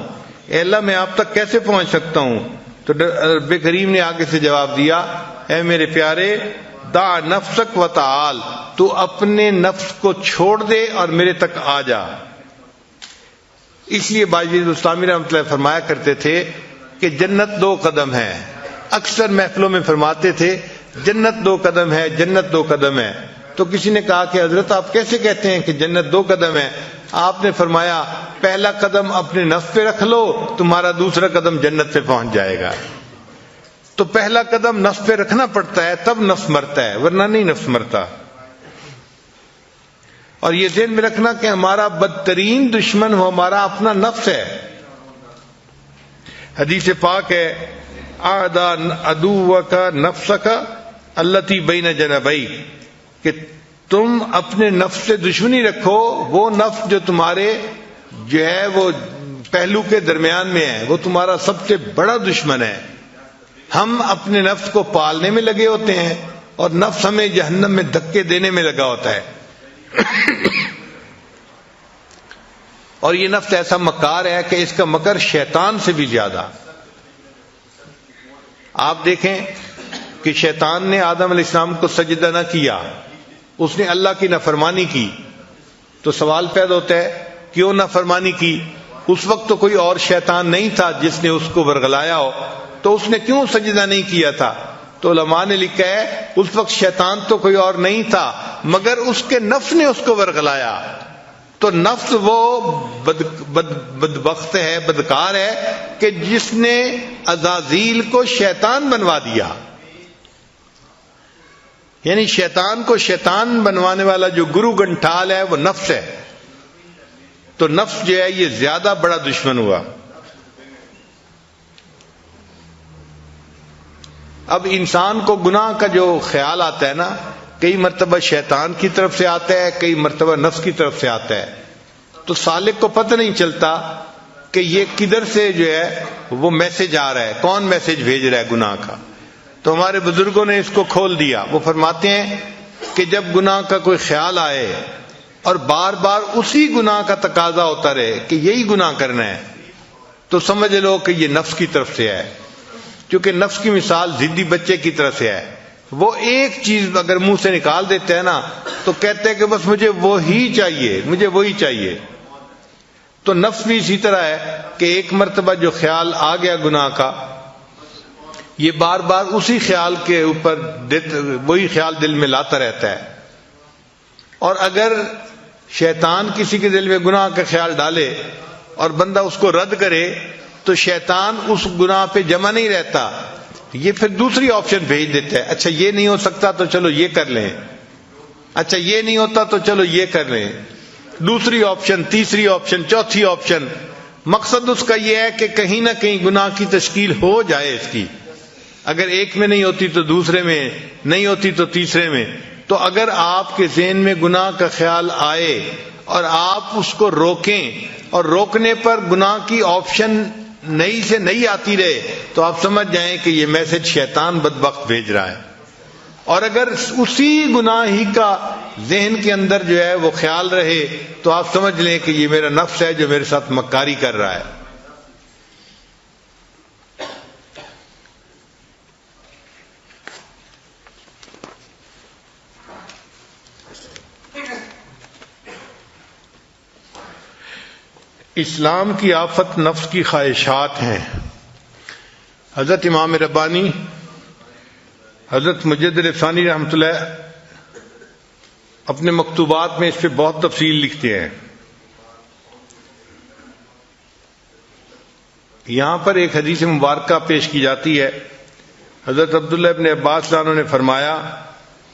اے اللہ میں آپ تک کیسے پہنچ سکتا ہوں؟ تو رب کریم نے آگے سے جواب دیا اے میرے پیارے دع نفسک و تعال، تو اپنے نفس کو چھوڑ دے اور میرے تک آ جا۔ اس لیے بایزید بسطامی رحمۃ اللہ فرمایا کرتے تھے کہ جنت 2 قدم ہے۔ اکثر محفلوں میں فرماتے تھے جنت 2 قدم ہے، جنت 2 قدم ہے۔ تو کسی نے کہا کہ حضرت آپ کیسے کہتے ہیں کہ جنت 2 قدم ہے؟ آپ نے فرمایا پہلا قدم اپنے نفس پہ رکھ لو، تمہارا دوسرا قدم جنت پہ پہنچ جائے گا۔ تو پہلا قدم نفس پہ رکھنا پڑتا ہے تب نفس مرتا ہے، ورنہ نہیں نفس مرتا۔ اور یہ ذہن میں رکھنا کہ ہمارا بدترین دشمن ہمارا اپنا نفس ہے۔ حدیث پاک ہے اعداء عدوک نفسک التی بین جنبیک، کہ تم اپنے نفس سے دشمنی رکھو، وہ نفس جو تمہارے جو ہے وہ پہلو کے درمیان میں ہے، وہ تمہارا سب سے بڑا دشمن ہے۔ ہم اپنے نفس کو پالنے میں لگے ہوتے ہیں اور نفس ہمیں جہنم میں دھکے دینے میں لگا ہوتا ہے۔ اور یہ نفس ایسا مکار ہے کہ اس کا مکر شیطان سے بھی زیادہ۔ آپ دیکھیں کہ شیطان نے آدم علیہ السلام کو سجدہ نہ کیا، اس نے اللہ کی نافرمانی کی، تو سوال پیدا ہوتا ہے کیوں نافرمانی کی؟ اس وقت تو کوئی اور شیطان نہیں تھا جس نے اس کو ورغلایا ہو، تو اس نے کیوں سجدہ نہیں کیا تھا؟ تو علماء نے لکھا ہے اس وقت شیطان تو کوئی اور نہیں تھا مگر اس کے نفس نے اس کو ورغلایا، تو نفس وہ بدبخت ہے، بدکار ہے کہ جس نے عزازیل کو شیطان بنوا دیا. یعنی شیطان کو شیطان بنوانے والا جو گرو گنٹھال ہے وہ نفس ہے. تو نفس جو ہے یہ زیادہ بڑا دشمن ہوا. اب انسان کو گناہ کا جو خیال آتا ہے نا، کئی مرتبہ شیطان کی طرف سے آتا ہے، کئی مرتبہ نفس کی طرف سے آتا ہے، تو سالک کو پتہ نہیں چلتا کہ یہ کدھر سے جو ہے وہ میسج آ رہا ہے، کون میسج بھیج رہا ہے گناہ کا. تو ہمارے بزرگوں نے اس کو کھول دیا. وہ فرماتے ہیں کہ جب گناہ کا کوئی خیال آئے اور بار بار اسی گناہ کا تقاضا ہوتا رہے کہ یہی گناہ کرنا ہے، تو سمجھ لو کہ یہ نفس کی طرف سے ہے. کیونکہ نفس کی مثال ضدی بچے کی طرف سے ہے. وہ ایک چیز اگر منہ سے نکال دیتے ہیں نا تو کہتے ہیں کہ بس مجھے وہی چاہیے، مجھے وہی چاہیے. تو نفس بھی اسی طرح ہے کہ ایک مرتبہ جو خیال آ گیا گناہ کا، یہ بار بار اسی خیال کے اوپر وہی خیال دل میں لاتا رہتا ہے. اور اگر شیطان کسی کے دل میں گناہ کا خیال ڈالے اور بندہ اس کو رد کرے تو شیطان اس گناہ پہ جمع نہیں رہتا، یہ پھر دوسری آپشن بھیج دیتا ہے. اچھا یہ نہیں ہو سکتا تو چلو یہ کر لیں، اچھا یہ نہیں ہوتا تو چلو یہ کر لیں، دوسری آپشن، تیسری آپشن، چوتھی آپشن. مقصد اس کا یہ ہے کہ کہیں نہ کہیں گناہ کی تشکیل ہو جائے اس کی. اگر ایک میں نہیں ہوتی تو دوسرے میں، نہیں ہوتی تو تیسرے میں. تو اگر آپ کے ذہن میں گناہ کا خیال آئے اور آپ اس کو روکیں اور روکنے پر گناہ کی آپشن نئی سے نئی آتی رہے تو آپ سمجھ جائیں کہ یہ میسج شیطان بدبخت بھیج رہا ہے. اور اگر اسی گناہ ہی کا ذہن کے اندر جو ہے وہ خیال رہے تو آپ سمجھ لیں کہ یہ میرا نفس ہے جو میرے ساتھ مکاری کر رہا ہے. اسلام کی آفت نفس کی خواہشات ہیں. حضرت امام ربانی، حضرت مجدد ثانی رحمۃ اللہ اپنے مکتوبات میں اس پہ بہت تفصیل لکھتے ہیں. یہاں پر ایک حدیث مبارکہ پیش کی جاتی ہے. حضرت عبداللہ ابن عباس عنہ نے فرمایا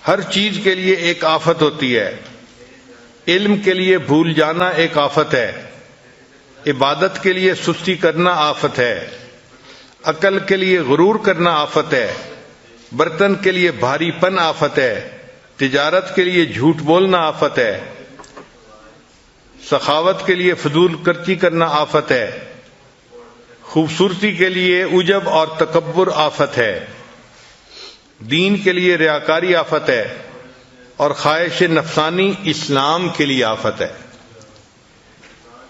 ہر چیز کے لیے ایک آفت ہوتی ہے. علم کے لیے بھول جانا ایک آفت ہے، عبادت کے لیے سستی کرنا آفت ہے، عقل کے لیے غرور کرنا آفت ہے، برتن کے لیے بھاری پن آفت ہے، تجارت کے لیے جھوٹ بولنا آفت ہے، سخاوت کے لیے فضول خرچی کرنا آفت ہے، خوبصورتی کے لیے عجب اور تکبر آفت ہے، دین کے لیے ریاکاری آفت ہے، اور خواہش نفسانی اسلام کے لیے آفت ہے.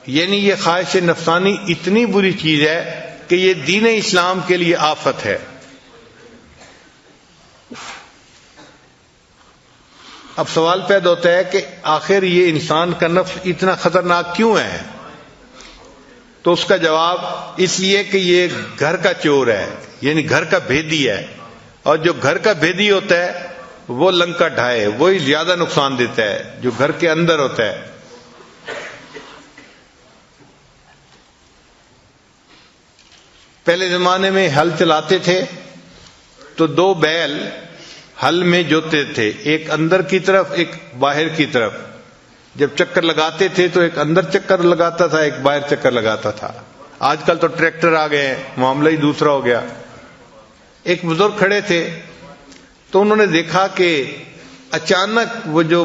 یعنی یہ خواہش نفسانی اتنی بری چیز ہے کہ یہ دین اسلام کے لیے آفت ہے. اب سوال پیدا ہوتا ہے کہ آخر یہ انسان کا نفس اتنا خطرناک کیوں ہے؟ تو اس کا جواب اس لیے کہ یہ گھر کا چور ہے، یعنی گھر کا بھیدی ہے، اور جو گھر کا بھیدی ہوتا ہے وہ لنکا ڈھائے، وہی زیادہ نقصان دیتا ہے جو گھر کے اندر ہوتا ہے. پہلے زمانے میں ہل چلاتے تھے تو دو بیل ہل میں جوتے تھے، ایک اندر کی طرف ایک باہر کی طرف. جب چکر لگاتے تھے تو ایک اندر چکر لگاتا تھا، ایک باہر چکر لگاتا تھا. آج کل تو ٹریکٹر آ گئے ہیں، معاملہ ہی دوسرا ہو گیا. ایک بزرگ کھڑے تھے تو انہوں نے دیکھا کہ اچانک وہ جو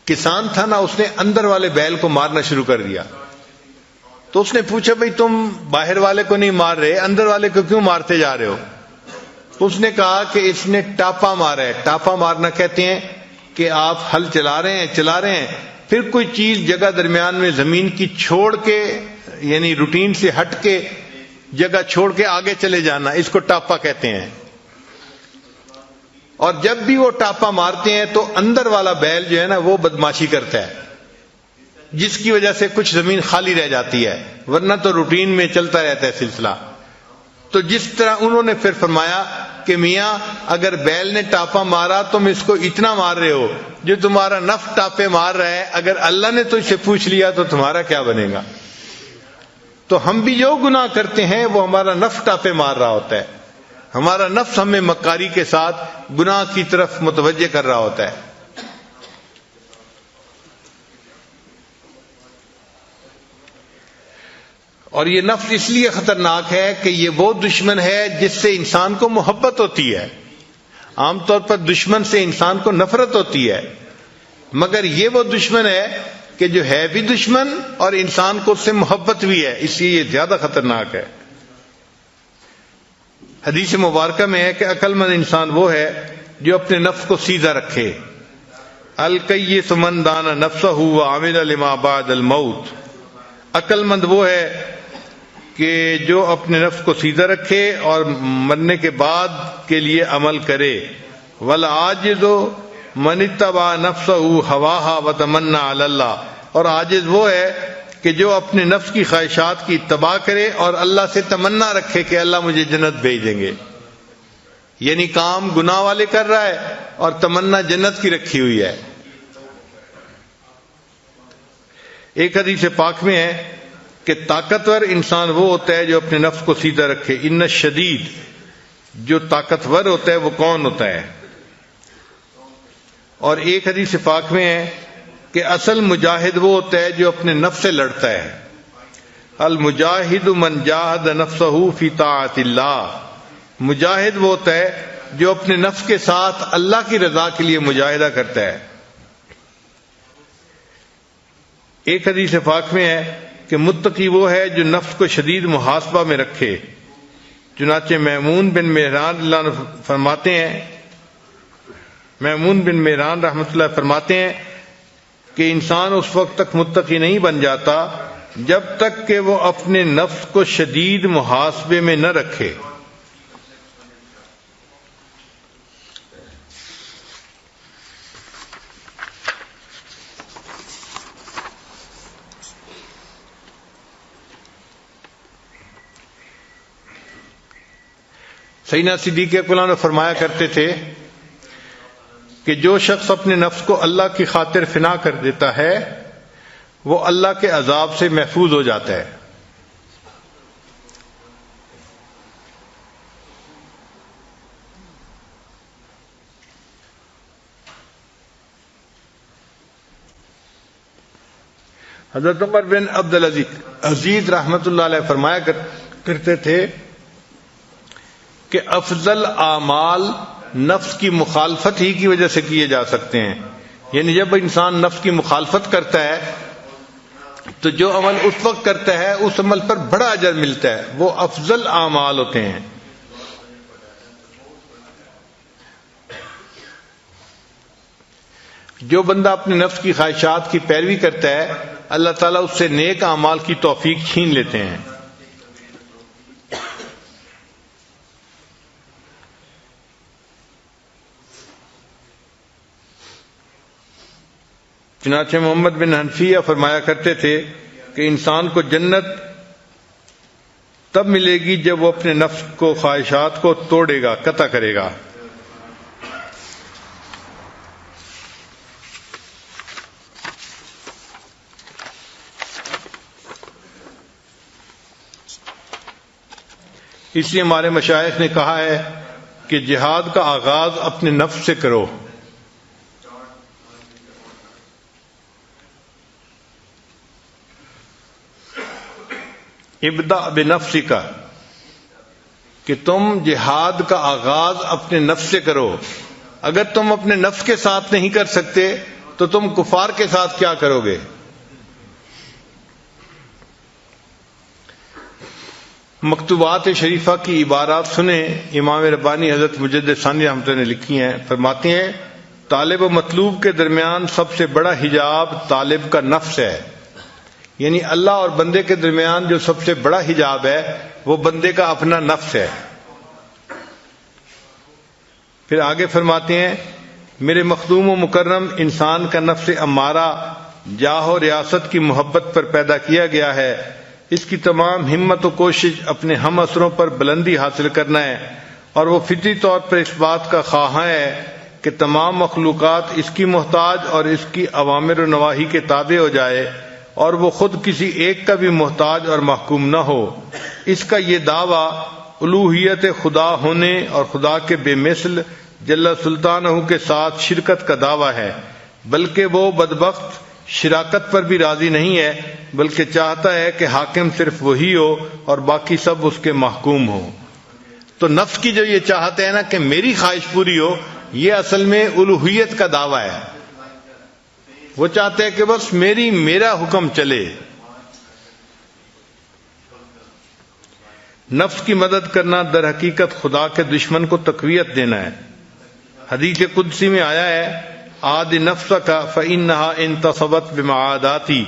کسان تھا نا اس نے اندر والے بیل کو مارنا شروع کر دیا. تو اس نے پوچھا بھئی تم باہر والے کو نہیں مار رہے، اندر والے کو کیوں مارتے جا رہے ہو؟ اس نے کہا کہ اس نے ٹاپا مارا ہے. ٹاپا مارنا کہتے ہیں کہ آپ ہل چلا رہے ہیں پھر کوئی چیز جگہ درمیان میں زمین کی چھوڑ کے، یعنی روٹین سے ہٹ کے جگہ چھوڑ کے آگے چلے جانا، اس کو ٹاپا کہتے ہیں. اور جب بھی وہ ٹاپا مارتے ہیں تو اندر والا بیل جو ہے نا وہ بدماشی کرتا ہے، جس کی وجہ سے کچھ زمین خالی رہ جاتی ہے، ورنہ تو روٹین میں چلتا رہتا ہے سلسلہ. تو جس طرح انہوں نے پھر فرمایا کہ میاں اگر بیل نے ٹاپا مارا تم اس کو اتنا مار رہے ہو، جو تمہارا نفس ٹاپے مار رہا ہے، اگر اللہ نے تجھ سے پوچھ لیا تو تمہارا کیا بنے گا؟ تو ہم بھی جو گناہ کرتے ہیں وہ ہمارا نفس ٹاپے مار رہا ہوتا ہے، ہمارا نفس ہمیں مکاری کے ساتھ گناہ کی طرف متوجہ کر رہا ہوتا ہے. اور یہ نفس اس لیے خطرناک ہے کہ یہ وہ دشمن ہے جس سے انسان کو محبت ہوتی ہے. عام طور پر دشمن سے انسان کو نفرت ہوتی ہے، مگر یہ وہ دشمن ہے کہ جو ہے بھی دشمن اور انسان کو اس سے محبت بھی ہے، اس لیے یہ زیادہ خطرناک ہے. حدیث مبارکہ میں ہے کہ عقل مند انسان وہ ہے جو اپنے نفس کو سیدھا رکھے. الکیس من دان نفسہ وعمل لما بعد الموت. عقل مند وہ ہے کہ جو اپنے نفس کو سیدھا رکھے اور مرنے کے بعد کے لیے عمل کرے. والعاجز من اتبع نفسہ ہواہا وتمنى علی اللہ. اور عاجز وہ ہے کہ جو اپنے نفس کی خواہشات کی اتباع کرے اور اللہ سے تمنا رکھے کہ اللہ مجھے جنت بھیج دیں گے. یعنی کام گناہ والے کر رہا ہے اور تمنا جنت کی رکھی ہوئی ہے. ایک حدیث پاک میں ہے کہ طاقتور انسان وہ ہوتا ہے جو اپنے نفس کو سیدھا رکھے. ان الشدید، جو طاقتور ہوتا ہے وہ کون ہوتا ہے؟ اور ایک حدیث پاک میں ہے کہ اصل مجاہد وہ ہوتا ہے جو اپنے نفس سے لڑتا ہے. المجاہد من جاہد نفسہ فی طاعت اللہ. مجاہد وہ ہوتا ہے جو اپنے نفس کے ساتھ اللہ کی رضا کے لیے مجاہدہ کرتا ہے. ایک حدیث پاک میں ہے کہ متقی وہ ہے جو نفس کو شدید محاسبہ میں رکھے. چنانچہ میمون بن مہران اللہ فرماتے ہیں، میمون بن مہران رحمۃ اللہ فرماتے ہیں کہ انسان اس وقت تک متقی نہیں بن جاتا جب تک کہ وہ اپنے نفس کو شدید محاسبے میں نہ رکھے. سیدنا صدیق اکبر فرمایا کرتے تھے کہ جو شخص اپنے نفس کو اللہ کی خاطر فنا کر دیتا ہے وہ اللہ کے عذاب سے محفوظ ہو جاتا ہے. حضرت عمر بن عبد العزیز رحمۃ اللہ علیہ فرمایا کرتے تھے کہ افضل اعمال نفس کی مخالفت ہی کی وجہ سے کیے جا سکتے ہیں. یعنی جب انسان نفس کی مخالفت کرتا ہے تو جو عمل اس وقت کرتا ہے اس عمل پر بڑا اجر ملتا ہے، وہ افضل اعمال ہوتے ہیں. جو بندہ اپنے نفس کی خواہشات کی پیروی کرتا ہے اللہ تعالیٰ اس سے نیک اعمال کی توفیق چھین لیتے ہیں. چنانچہ محمد بن حنفیہ فرمایا کرتے تھے کہ انسان کو جنت تب ملے گی جب وہ اپنے نفس کو خواہشات کو توڑے گا، قطع کرے گا. اس لیے ہمارے مشائخ نے کہا ہے کہ جہاد کا آغاز اپنے نفس سے کرو. ابدأ بنفسک، کہ تم جہاد کا آغاز اپنے نفس سے کرو. اگر تم اپنے نفس کے ساتھ نہیں کر سکتے تو تم کفار کے ساتھ کیا کرو گے؟ مکتوبات شریفہ کی عبارات سنیں. امام ربانی حضرت مجدد ثانی رحمۃ اللہ نے لکھی ہیں. فرماتے ہیں طالب و مطلوب کے درمیان سب سے بڑا حجاب طالب کا نفس ہے، یعنی اللہ اور بندے کے درمیان جو سب سے بڑا حجاب ہے وہ بندے کا اپنا نفس ہے۔ پھر آگے فرماتے ہیں میرے مخدوم و مکرم انسان کا نفس امارہ جاہ و ریاست کی محبت پر پیدا کیا گیا ہے، اس کی تمام ہمت و کوشش اپنے ہم اثروں پر بلندی حاصل کرنا ہے، اور وہ فطری طور پر اس بات کا خواہاں ہے کہ تمام مخلوقات اس کی محتاج اور اس کی اوامر و نواہی کے تابع ہو جائے، اور وہ خود کسی ایک کا بھی محتاج اور محکوم نہ ہو۔ اس کا یہ دعویٰ الوہیت خدا ہونے اور خدا کے بے مثل جل سلطانہ کے ساتھ شرکت کا دعویٰ ہے، بلکہ وہ بدبخت شراکت پر بھی راضی نہیں ہے، بلکہ چاہتا ہے کہ حاکم صرف وہی ہو اور باقی سب اس کے محکوم ہو۔ تو نفس کی جو یہ چاہت ہے نا کہ میری خواہش پوری ہو، یہ اصل میں الوہیت کا دعویٰ ہے۔ وہ چاہتے ہیں کہ بس میرا حکم چلے۔ نفس کی مدد کرنا در حقیقت خدا کے دشمن کو تقویت دینا ہے۔ حدیث قدسی میں آیا ہے عاد نفسک فإنها انتصبت بمعاداتی،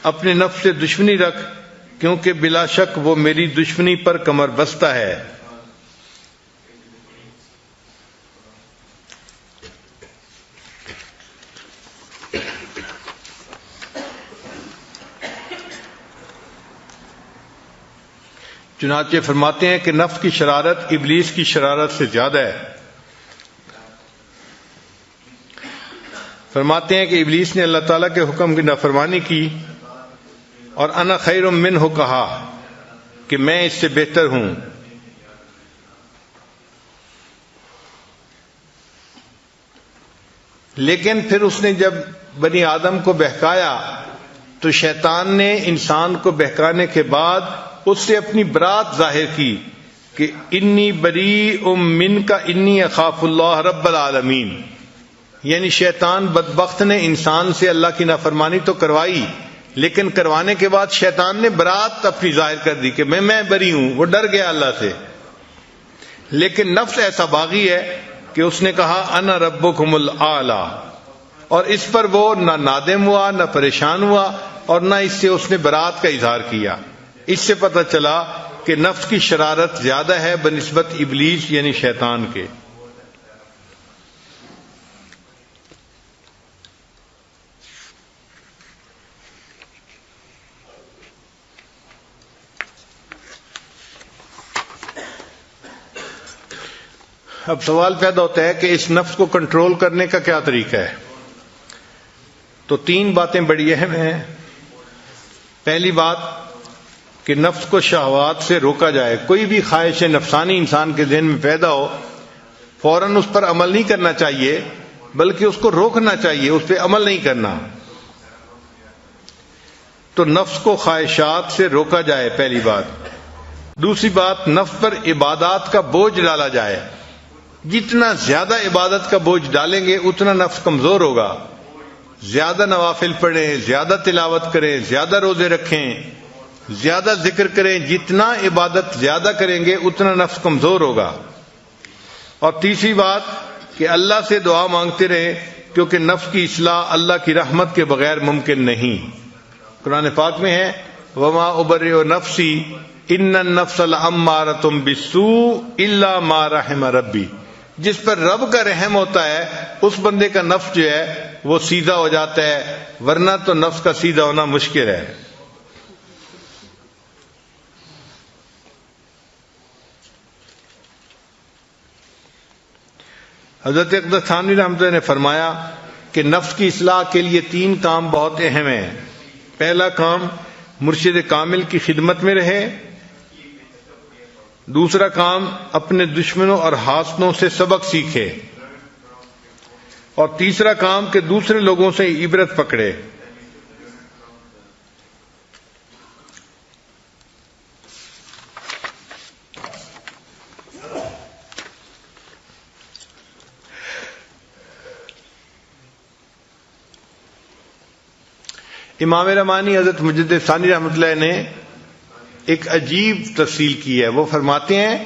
اپنے نفس سے دشمنی رکھ کیونکہ بلا شک وہ میری دشمنی پر کمر بستہ ہے۔ چنانچہ فرماتے ہیں کہ نفس کی شرارت ابلیس کی شرارت سے زیادہ ہے۔ فرماتے ہیں کہ ابلیس نے اللہ تعالیٰ کے حکم کی نافرمانی کی اور انا خیر منہ کہا کہ میں اس سے بہتر ہوں۔ لیکن پھر اس نے جب بنی آدم کو بہکایا تو شیطان نے انسان کو بہکانے کے بعد اس سے اپنی برات ظاہر کی کہ انی بریء منک انی اخاف اللہ رب العالمین، یعنی شیطان بدبخت نے انسان سے اللہ کی نافرمانی تو کروائی، لیکن کروانے کے بعد شیطان نے برات اپنی ظاہر کر دی کہ میں بری ہوں، وہ ڈر گیا اللہ سے۔ لیکن نفس ایسا باغی ہے کہ اس نے کہا انا ربکم الاعلی، اور اس پر وہ نہ نادم ہوا نہ پریشان ہوا اور نہ اس سے اس نے برات کا اظہار کیا۔ اس سے پتہ چلا کہ نفس کی شرارت زیادہ ہے بنسبت ابلیس یعنی شیطان کے۔ اب سوال پیدا ہوتا ہے کہ اس نفس کو کنٹرول کرنے کا کیا طریقہ ہے؟ تو 3 باتیں بڑی اہم ہیں۔ پہلی بات کہ نفس کو شہوات سے روکا جائے۔ کوئی بھی خواہش نفسانی انسان کے ذہن میں پیدا ہو، فوراً اس پر عمل نہیں کرنا چاہیے، بلکہ اس کو روکنا چاہیے، اس پہ عمل نہیں کرنا۔ تو نفس کو خواہشات سے روکا جائے، پہلی بات۔ دوسری بات، نفس پر عبادات کا بوجھ ڈالا جائے۔ جتنا زیادہ عبادت کا بوجھ ڈالیں گے اتنا نفس کمزور ہوگا۔ زیادہ نوافل پڑھیں، زیادہ تلاوت کریں، زیادہ روزے رکھیں، زیادہ ذکر کریں، جتنا عبادت زیادہ کریں گے اتنا نفس کمزور ہوگا۔ اور تیسری بات کہ اللہ سے دعا مانگتے رہیں، کیونکہ نفس کی اصلاح اللہ کی رحمت کے بغیر ممکن نہیں۔ قرآن پاک میں ہے وما ابرئ نفسی ان النفس لامارۃ بالسوء الا ما رحم ربی، جس پر رب کا رحم ہوتا ہے اس بندے کا نفس جو ہے وہ سیدھا ہو جاتا ہے، ورنہ تو نفس کا سیدھا ہونا مشکل ہے۔ حضرت اقدس تھانوی رحمۃ اللہ نے فرمایا کہ نفس کی اصلاح کے لیے 3 کام بہت اہم ہیں۔ پہلا کام مرشد کامل کی خدمت میں رہے، دوسرا کام اپنے دشمنوں اور حاسدوں سے سبق سیکھے، اور تیسرا کام کہ دوسرے لوگوں سے عبرت پکڑے۔ امام رحمانی حضرت مجدد ثانی رحمۃ اللہ نے ایک عجیب تفصیل کی ہے۔ وہ فرماتے ہیں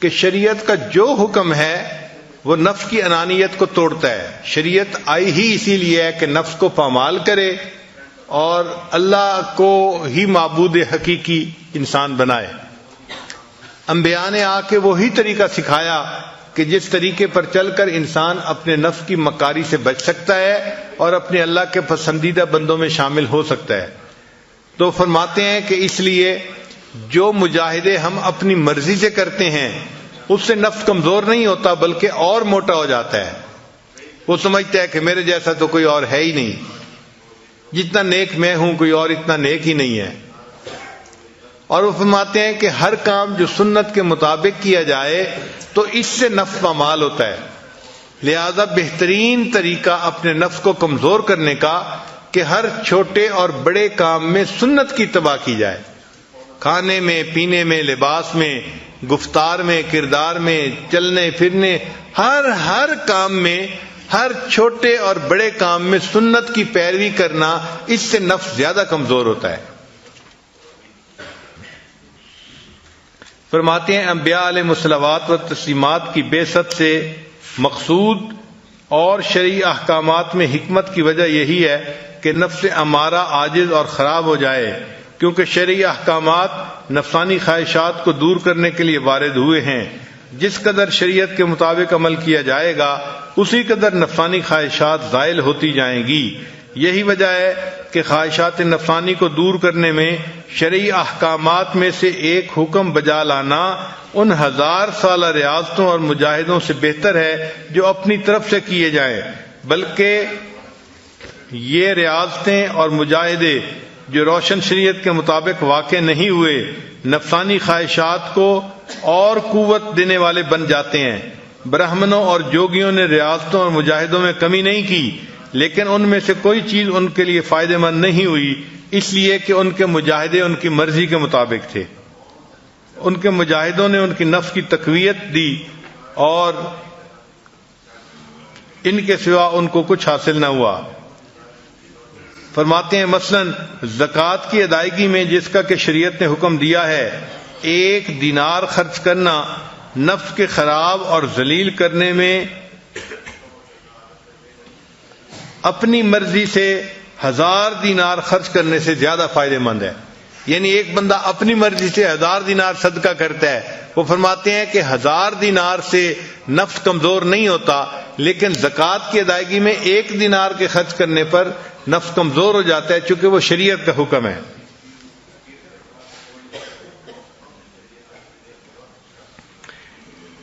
کہ شریعت کا جو حکم ہے وہ نفس کی انانیت کو توڑتا ہے۔ شریعت آئی ہی اسی لیے ہے کہ نفس کو پامال کرے اور اللہ کو ہی معبود حقیقی انسان بنائے۔ انبیاء نے آ کے وہی طریقہ سکھایا کہ جس طریقے پر چل کر انسان اپنے نفس کی مکاری سے بچ سکتا ہے اور اپنے اللہ کے پسندیدہ بندوں میں شامل ہو سکتا ہے۔ تو فرماتے ہیں کہ اس لیے جو مجاہدے ہم اپنی مرضی سے کرتے ہیں اس سے نفس کمزور نہیں ہوتا بلکہ اور موٹا ہو جاتا ہے۔ وہ سمجھتا ہے کہ میرے جیسا تو کوئی اور ہے ہی نہیں، جتنا نیک میں ہوں کوئی اور اتنا نیک ہی نہیں ہے۔ اور وہ فرماتے ہیں کہ ہر کام جو سنت کے مطابق کیا جائے تو اس سے نفس پامال ہوتا ہے، لہذا بہترین طریقہ اپنے نفس کو کمزور کرنے کا کہ ہر چھوٹے اور بڑے کام میں سنت کی اتباع کی جائے، کھانے میں، پینے میں، لباس میں، گفتار میں، کردار میں، چلنے پھرنے، ہر کام میں، ہر چھوٹے اور بڑے کام میں سنت کی پیروی کرنا، اس سے نفس زیادہ کمزور ہوتا ہے۔ فرماتے ہیں انبیاء علیہ الصلوات و تسلیمات کی بعثت سے مقصود اور شرعی احکامات میں حکمت کی وجہ یہی ہے کہ نفس امارہ عاجز اور خراب ہو جائے، کیونکہ شرعی احکامات نفسانی خواہشات کو دور کرنے کے لیے وارد ہوئے ہیں۔ جس قدر شریعت کے مطابق عمل کیا جائے گا اسی قدر نفسانی خواہشات زائل ہوتی جائیں گی۔ یہی وجہ ہے کہ خواہشات نفسانی کو دور کرنے میں شرعی احکامات میں سے ایک حکم بجا لانا ان 1000 سالہ ریاضتوں اور مجاہدوں سے بہتر ہے جو اپنی طرف سے کیے جائیں، بلکہ یہ ریاضتیں اور مجاہدے جو روشن شریعت کے مطابق واقع نہیں ہوئے نفسانی خواہشات کو اور قوت دینے والے بن جاتے ہیں۔ برہمنوں اور جوگیوں نے ریاضتوں اور مجاہدوں میں کمی نہیں کی، لیکن ان میں سے کوئی چیز ان کے لیے فائدہ مند نہیں ہوئی، اس لیے کہ ان کے مجاہدے ان کی مرضی کے مطابق تھے۔ ان کے مجاہدوں نے ان کی نفس کی تقویت دی اور ان کے سوا ان کو کچھ حاصل نہ ہوا۔ فرماتے ہیں مثلا زکوٰۃ کی ادائیگی میں جس کا کہ شریعت نے حکم دیا ہے، 1 دینار خرچ کرنا نفس کے خراب اور ذلیل کرنے میں اپنی مرضی سے 1000 دینار خرچ کرنے سے زیادہ فائدہ مند ہے۔ یعنی ایک بندہ اپنی مرضی سے 1000 دینار صدقہ کرتا ہے، وہ فرماتے ہیں کہ 1000 دینار سے نفس کمزور نہیں ہوتا، لیکن زکوٰۃ کی ادائیگی میں 1 دینار کے خرچ کرنے پر نفس کمزور ہو جاتا ہے، چونکہ وہ شریعت کا حکم ہے۔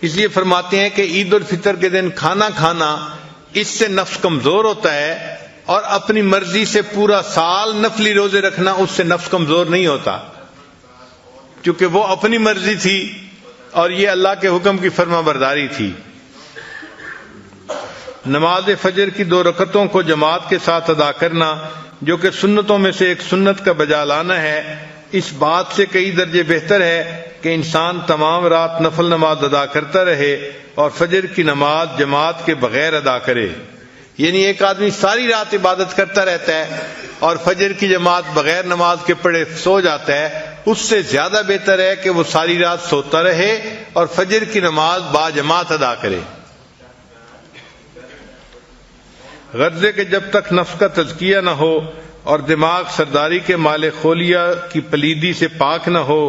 اس لیے فرماتے ہیں کہ عید الفطر کے دن کھانا کھانا اس سے نفس کمزور ہوتا ہے، اور اپنی مرضی سے پورا سال نفلی روزے رکھنا اس سے نفس کمزور نہیں ہوتا، کیونکہ وہ اپنی مرضی تھی اور یہ اللہ کے حکم کی فرما برداری تھی۔ نماز فجر کی 2 رکعتوں کو جماعت کے ساتھ ادا کرنا، جو کہ سنتوں میں سے ایک سنت کا بجا لانا ہے، اس بات سے کئی درجے بہتر ہے کہ انسان تمام رات نفل نماز ادا کرتا رہے اور فجر کی نماز جماعت کے بغیر ادا کرے۔ یعنی ایک آدمی ساری رات عبادت کرتا رہتا ہے اور فجر کی جماعت بغیر نماز کے پڑھے سو جاتا ہے، اس سے زیادہ بہتر ہے کہ وہ ساری رات سوتا رہے اور فجر کی نماز با جماعت ادا کرے۔ غرضے کہ جب تک نفس کا تزکیہ نہ ہو اور دماغ سرداری کے مال خولیہ کی پلیدی سے پاک نہ ہو،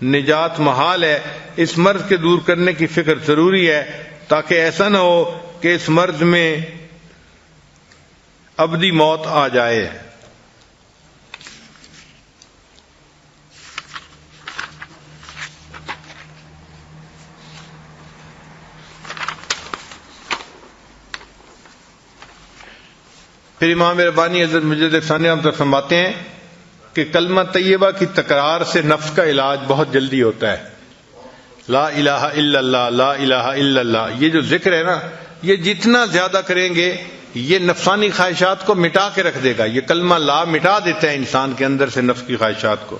نجات محال ہے۔ اس مرض کے دور کرنے کی فکر ضروری ہے تاکہ ایسا نہ ہو کہ اس مرض میں ابدی موت آ جائے۔ پھر امام ربانی حضرت مجدد ثانی رحمۃ اللہ فرماتے ہیں کہ کلمہ طیبہ کی تکرار سے نفس کا علاج بہت جلدی ہوتا ہے۔ لا الہ الا اللہ، لا الہ الا اللہ، یہ جو ذکر ہے نا، یہ جتنا زیادہ کریں گے یہ نفسانی خواہشات کو مٹا کے رکھ دے گا۔ یہ کلمہ لا مٹا دیتا ہے انسان کے اندر سے نفس کی خواہشات کو۔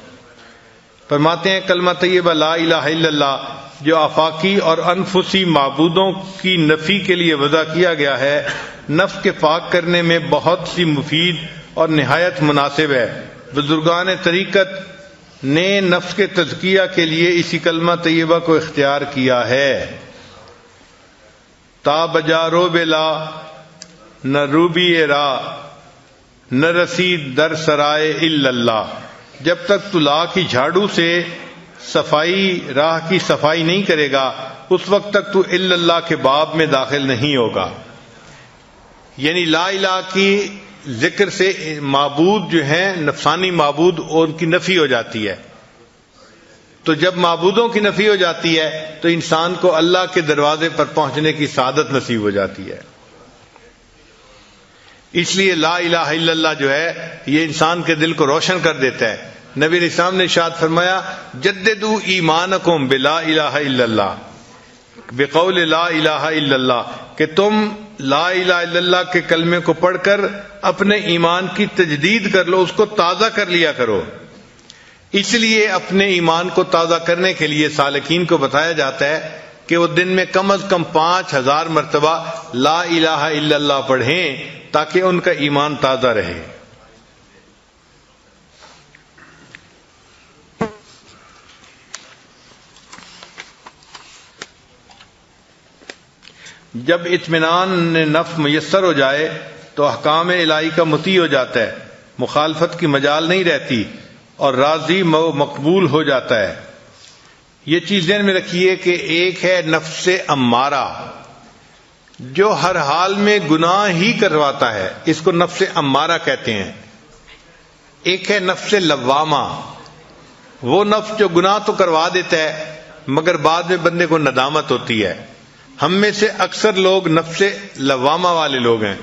فرماتے ہیں کلمہ طیبہ لا الہ الا اللہ جو آفاقی اور انفسی معبودوں کی نفی کے لیے وضع کیا گیا ہے، نفس کے پاک کرنے میں بہت سی مفید اور نہایت مناسب ہے۔ بزرگان طریقت نے نفس کے تزکیہ کے لیے اسی کلمہ طیبہ کو اختیار کیا ہے۔ تا بجا رو بلا نہ روبی را نہ رسید در سرائے الا اللہ، جب تک تو لا کی جھاڑو سے صفائی راہ کی صفائی نہیں کرے گا اس وقت تک تو الا اللہ کے باب میں داخل نہیں ہوگا. یعنی لا الہ کی ذکر سے معبود جو ہیں نفسانی معبود ان کی نفی ہو جاتی ہے. تو جب معبودوں کی نفی ہو جاتی ہے تو انسان کو اللہ کے دروازے پر پہنچنے کی سعادت نصیب ہو جاتی ہے. اس لیے لا الہ الا اللہ جو ہے یہ انسان کے دل کو روشن کر دیتا ہے. نبی علیہ السلام نے ارشاد فرمایا جددوا ایمانکم بلا الہ الا اللہ، بقول لا الہ الا اللہ، کہ تم لا الہ الا اللہ کے کلمے کو پڑھ کر اپنے ایمان کی تجدید کر لو، اس کو تازہ کر لیا کرو. اس لیے اپنے ایمان کو تازہ کرنے کے لیے سالکین کو بتایا جاتا ہے کہ وہ دن میں کم از کم 5000 مرتبہ لا الہ الا اللہ پڑھیں تاکہ ان کا ایمان تازہ رہے. جب اطمینان نفس میسر ہو جائے تو احکام الہی کا مطیع ہو جاتا ہے، مخالفت کی مجال نہیں رہتی اور راضی مقبول ہو جاتا ہے. یہ چیز ذہن میں رکھیے کہ ایک ہے نفس امارہ جو ہر حال میں گناہ ہی کرواتا ہے، اس کو نفس امارہ کہتے ہیں. ایک ہے نفس لوامہ، وہ نفس جو گناہ تو کروا دیتا ہے مگر بعد میں بندے کو ندامت ہوتی ہے. ہم میں سے اکثر لوگ نفس لوامہ والے لوگ ہیں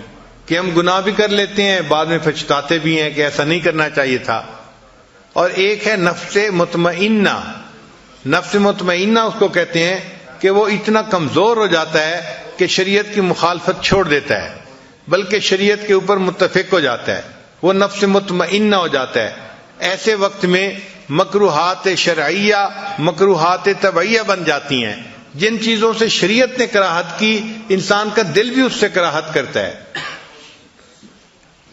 کہ ہم گناہ بھی کر لیتے ہیں بعد میں پچھتاتے بھی ہیں کہ ایسا نہیں کرنا چاہیے تھا. اور ایک ہے نفس مطمئنہ. نفس مطمئنہ اس کو کہتے ہیں کہ وہ اتنا کمزور ہو جاتا ہے کہ شریعت کی مخالفت چھوڑ دیتا ہے بلکہ شریعت کے اوپر متفق ہو جاتا ہے، وہ نفس مطمئنہ ہو جاتا ہے. ایسے وقت میں مکروہات شرعیہ مکروہات طبعیہ بن جاتی ہیں. جن چیزوں سے شریعت نے کراہت کی انسان کا دل بھی اس سے کراہت کرتا ہے.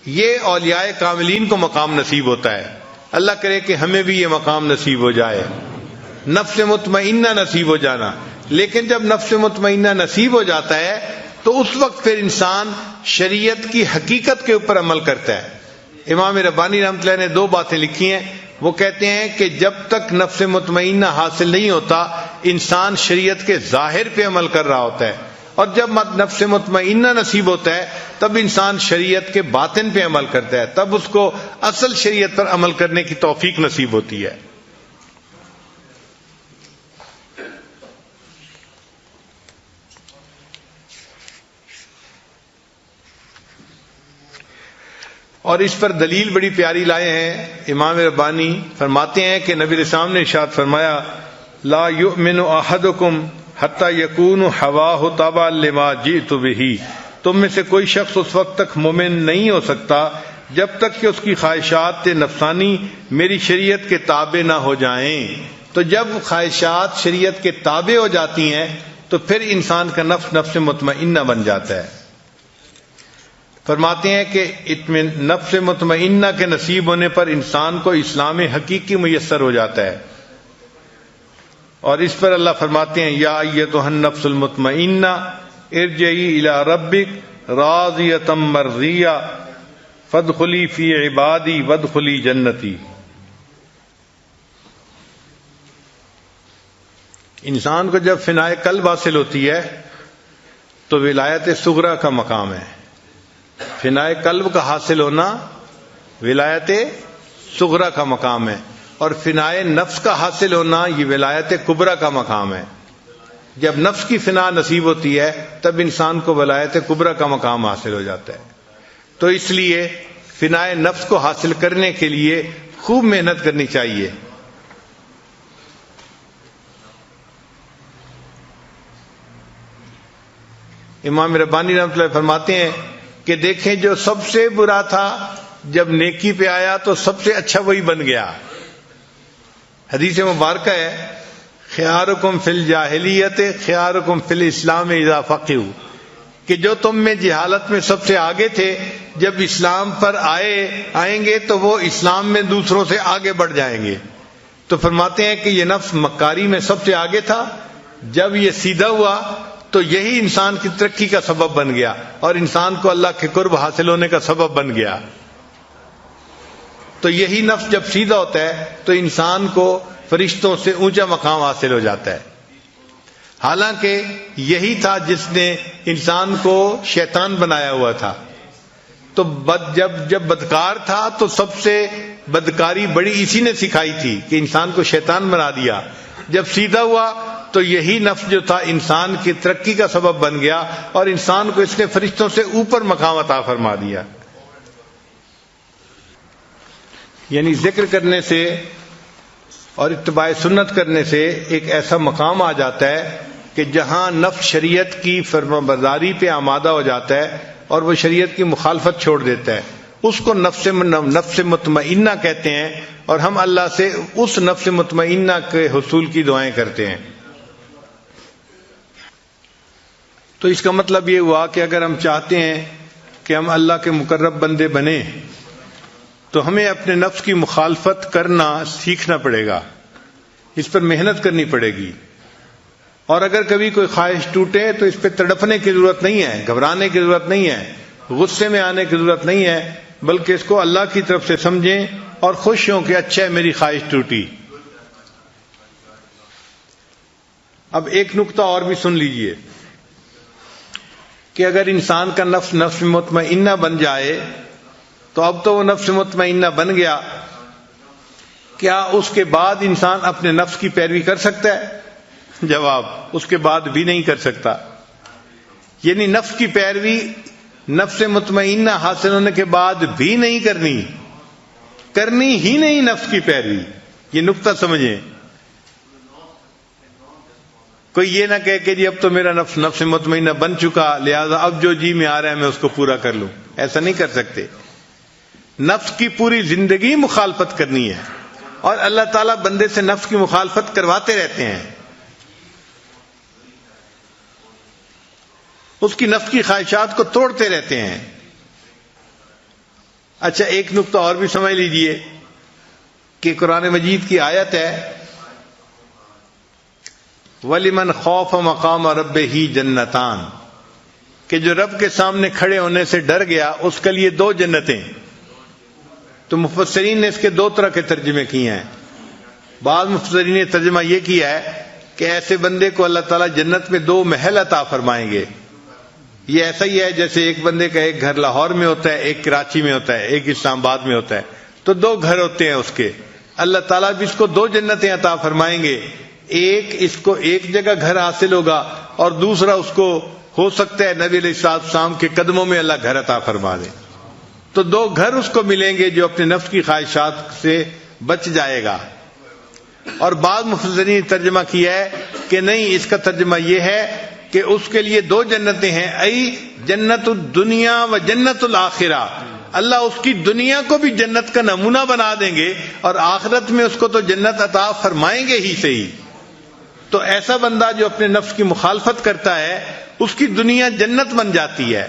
یہ اولیاء کاملین کو مقام نصیب ہوتا ہے. اللہ کرے کہ ہمیں بھی یہ مقام نصیب ہو جائے، نفس مطمئنہ نصیب ہو جانا. لیکن جب نفس مطمئنہ نصیب ہو جاتا ہے تو اس وقت پھر انسان شریعت کی حقیقت کے اوپر عمل کرتا ہے. امام ربانی رحمۃ اللہ نے 2 باتیں لکھی ہیں. وہ کہتے ہیں کہ جب تک نفس مطمئنہ حاصل نہیں ہوتا انسان شریعت کے ظاہر پہ عمل کر رہا ہوتا ہے، اور جب نفس مطمئنہ نصیب ہوتا ہے تب انسان شریعت کے باطن پہ عمل کرتا ہے، تب اس کو اصل شریعت پر عمل کرنے کی توفیق نصیب ہوتی ہے. اور اس پر دلیل بڑی پیاری لائے ہیں. امام ربانی فرماتے ہیں کہ نبی علیہ السلام نے ارشاد فرمایا لا یؤمن احدکم حتی یکون ہواہ تابعا لما جئت بہ، تم میں سے کوئی شخص اس وقت تک مومن نہیں ہو سکتا جب تک کہ اس کی خواہشات نفسانی میری شریعت کے تابع نہ ہو جائیں. تو جب خواہشات شریعت کے تابع ہو جاتی ہیں تو پھر انسان کا نفس نفس مطمئنہ بن جاتا ہے. فرماتے ہیں کہ نفس مطمئنہ کے نصیب ہونے پر انسان کو اسلام حقیقی میسر ہو جاتا ہے. اور اس پر اللہ فرماتے ہیں یا ایتھا النفس المطمئنہ ارجعی الی ربک راضیۃ مرضیہ فادخلی فی عبادی وادخلی جنتی. انسان کو جب فنائے قلب حاصل ہوتی ہے تو ولایت صغریٰ کا مقام ہے. فنائے قلب کا حاصل ہونا ولایت صغریٰ کا مقام ہے، اور فنائے نفس کا حاصل ہونا یہ ولایت کبریٰ کا مقام ہے. جب نفس کی فنا نصیب ہوتی ہے تب انسان کو ولایت کبریٰ کا مقام حاصل ہو جاتا ہے. تو اس لیے فنائے نفس کو حاصل کرنے کے لیے خوب محنت کرنی چاہیے. امام ربانی رحمۃ اللہ فرماتے ہیں کہ دیکھیں جو سب سے برا تھا جب نیکی پہ آیا تو سب سے اچھا وہی بن گیا. حدیث مبارکہ ہے خیارکم فی الجاہلیت خیارکم فی الاسلام اذا فقہوا، کہ جو تم میں جہالت میں سب سے آگے تھے جب اسلام پر آئیں گے تو وہ اسلام میں دوسروں سے آگے بڑھ جائیں گے. تو فرماتے ہیں کہ یہ نفس مکاری میں سب سے آگے تھا، جب یہ سیدھا ہوا تو یہی انسان کی ترقی کا سبب بن گیا اور انسان کو اللہ کے قرب حاصل ہونے کا سبب بن گیا. تو یہی نفس جب سیدھا ہوتا ہے تو انسان کو فرشتوں سے اونچا مقام حاصل ہو جاتا ہے. حالانکہ یہی تھا جس نے انسان کو شیطان بنایا ہوا تھا. تو جب بدکار تھا تو سب سے بدکاری بڑی اسی نے سکھائی تھی کہ انسان کو شیطان بنا دیا. جب سیدھا ہوا تو یہی نفس جو تھا انسان کی ترقی کا سبب بن گیا اور انسان کو اس نے فرشتوں سے اوپر مقام عطا فرما دیا. یعنی ذکر کرنے سے اور اتباع سنت کرنے سے ایک ایسا مقام آ جاتا ہے کہ جہاں نفس شریعت کی فرمانبرداری پہ آمادہ ہو جاتا ہے اور وہ شریعت کی مخالفت چھوڑ دیتا ہے. اس کو نفس مطمئنہ کہتے ہیں اور ہم اللہ سے اس نفس مطمئنہ کے حصول کی دعائیں کرتے ہیں. تو اس کا مطلب یہ ہوا کہ اگر ہم چاہتے ہیں کہ ہم اللہ کے مقرب بندے بنیں تو ہمیں اپنے نفس کی مخالفت کرنا سیکھنا پڑے گا، اس پر محنت کرنی پڑے گی. اور اگر کبھی کوئی خواہش ٹوٹے تو اس پہ تڑپنے کی ضرورت نہیں ہے، گھبرانے کی ضرورت نہیں ہے، غصے میں آنے کی ضرورت نہیں ہے، بلکہ اس کو اللہ کی طرف سے سمجھیں اور خوش ہوں کہ اچھا ہے میری خواہش ٹوٹی. اب ایک نقطہ اور بھی سن لیجئے کہ اگر انسان کا نفس مطمئنہ بن جائے تو اب تو وہ نفس مطمئنہ بن گیا، کیا اس کے بعد انسان اپنے نفس کی پیروی کر سکتا ہے؟ جواب، اس کے بعد بھی نہیں کر سکتا. یعنی نفس کی پیروی نفس مطمئنہ حاصل ہونے کے بعد بھی نہیں کرنی ہی نہیں نفس کی پیروی. یہ نقطہ سمجھیں. کوئی یہ نہ کہے کہ جی اب تو میرا نفس مطمئنہ بن چکا لہذا اب جو جی میں آ رہا ہے میں اس کو پورا کر لوں. ایسا نہیں کر سکتے. نفس کی پوری زندگی مخالفت کرنی ہے اور اللہ تعالیٰ بندے سے نفس کی مخالفت کرواتے رہتے ہیں. اس کی نفس کی خواہشات کو توڑتے رہتے ہیں. اچھا ایک نقطہ اور بھی سمجھ لیجئے کہ قرآن مجید کی آیت ہے وَلِمَنْ خَافَ مَقَامَ رَبِّهِ جَنَّتَانِ، کہ جو رب کے سامنے کھڑے ہونے سے ڈر گیا اس کے لیے 2 جنتیں. تو مفسرین نے اس کے 2 طرح کے ترجمے کیے ہیں. بعض مفسرین نے ترجمہ یہ کیا ہے کہ ایسے بندے کو اللہ تعالیٰ جنت میں 2 محل عطا فرمائیں گے. یہ ایسا ہی ہے جیسے ایک بندے کا ایک گھر لاہور میں ہوتا ہے، ایک کراچی میں ہوتا ہے، ایک اسلام آباد میں ہوتا ہے، تو 2 گھر ہوتے ہیں اس کے. اللہ تعالیٰ بھی اس کو 2 جنتیں عطا فرمائیں گے. ایک اس کو ایک جگہ گھر حاصل ہوگا اور دوسرا اس کو ہو سکتا ہے نبی علیہ السلام کے قدموں میں اللہ گھر عطا فرما دے. تو 2 گھر اس کو ملیں گے جو اپنے نفس کی خواہشات سے بچ جائے گا. اور بعض مفسرین نے ترجمہ کیا ہے کہ نہیں، اس کا ترجمہ یہ ہے کہ اس کے لیے 2 جنتیں ہیں، ای جنت الدنیا و جنت الآخرہ. اللہ اس کی دنیا کو بھی جنت کا نمونہ بنا دیں گے اور آخرت میں اس کو تو جنت عطا فرمائیں گے ہی صحیح. تو ایسا بندہ جو اپنے نفس کی مخالفت کرتا ہے اس کی دنیا جنت بن جاتی ہے.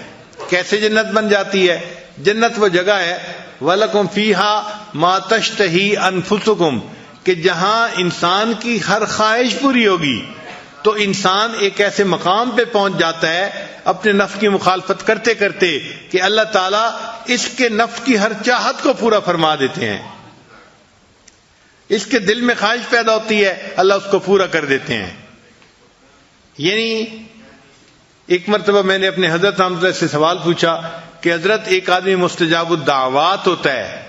کیسے جنت بن جاتی ہے؟ جنت وہ جگہ ہے وَلَكُمْ فِيهَا مَا تَشْتَهِي أَنفُسُكُمْ کہ جہاں انسان کی ہر خواہش پوری ہوگی. تو انسان ایک ایسے مقام پہ پہنچ جاتا ہے اپنے نفس کی مخالفت کرتے کرتے کہ اللہ تعالیٰ اس کے نفس کی ہر چاہت کو پورا فرما دیتے ہیں. اس کے دل میں خواہش پیدا ہوتی ہے اللہ اس کو پورا کر دیتے ہیں. یعنی ایک مرتبہ میں نے اپنے حضرت حمزہ سے سوال پوچھا کہ حضرت ایک آدمی مستجاب الدعوات ہوتا ہے،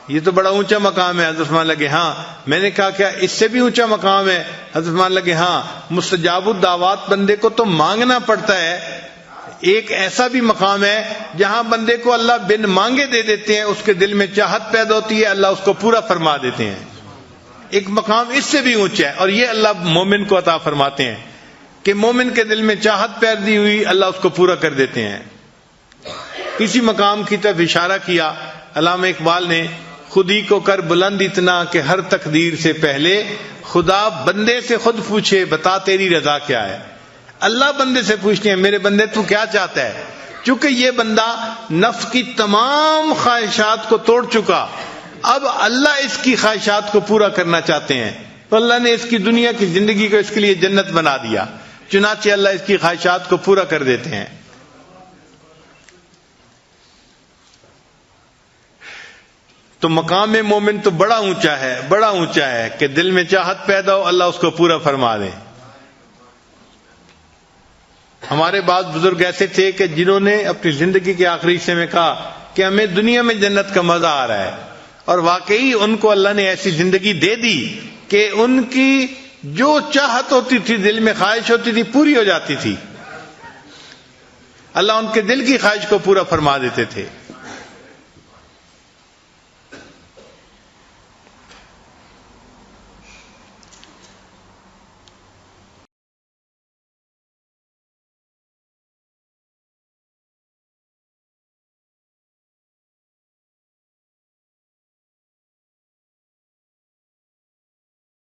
یہ تو بڑا اونچا مقام ہے. حضرت فرمانے لگے ہاں. میں نے کہا کیا اس سے بھی اونچا مقام ہے؟ حضرت فرمانے لگے ہاں، مستجاب الدعوات بندے کو تو مانگنا پڑتا ہے. ایک ایسا بھی مقام ہے جہاں بندے کو اللہ بن مانگے دے دیتے ہیں، اس کے دل میں چاہت پیدا ہوتی ہے اللہ اس کو پورا فرما دیتے ہیں. ایک مقام اس سے بھی اونچا ہے اور یہ اللہ مومن کو عطا فرماتے ہیں کہ مومن کے دل میں چاہت پیدا ہوئی اللہ اس کو پورا کر دیتے ہیں. کسی مقام کی طرف اشارہ کیا علامہ اقبال نے، خودی کو کر بلند اتنا کہ ہر تقدیر سے پہلے خدا بندے سے خود پوچھے بتا تیری رضا کیا ہے. اللہ بندے سے پوچھتے ہیں میرے بندے تو کیا چاہتا ہے. چونکہ یہ بندہ نفس کی تمام خواہشات کو توڑ چکا، اب اللہ اس کی خواہشات کو پورا کرنا چاہتے ہیں تو اللہ نے اس کی دنیا کی زندگی کو اس کے لیے جنت بنا دیا. چنانچہ اللہ اس کی خواہشات کو پورا کر دیتے ہیں. تو مقام مومن تو بڑا اونچا ہے، بڑا اونچا ہے کہ دل میں چاہت پیدا ہو، اللہ اس کو پورا فرما دے۔ ہمارے بعض بزرگ ایسے تھے کہ جنہوں نے اپنی زندگی کے آخری حصے میں کہا کہ ہمیں دنیا میں جنت کا مزہ آ رہا ہے، اور واقعی ان کو اللہ نے ایسی زندگی دے دی کہ ان کی جو چاہت ہوتی تھی، دل میں خواہش ہوتی تھی، پوری ہو جاتی تھی۔ اللہ ان کے دل کی خواہش کو پورا فرما دیتے تھے۔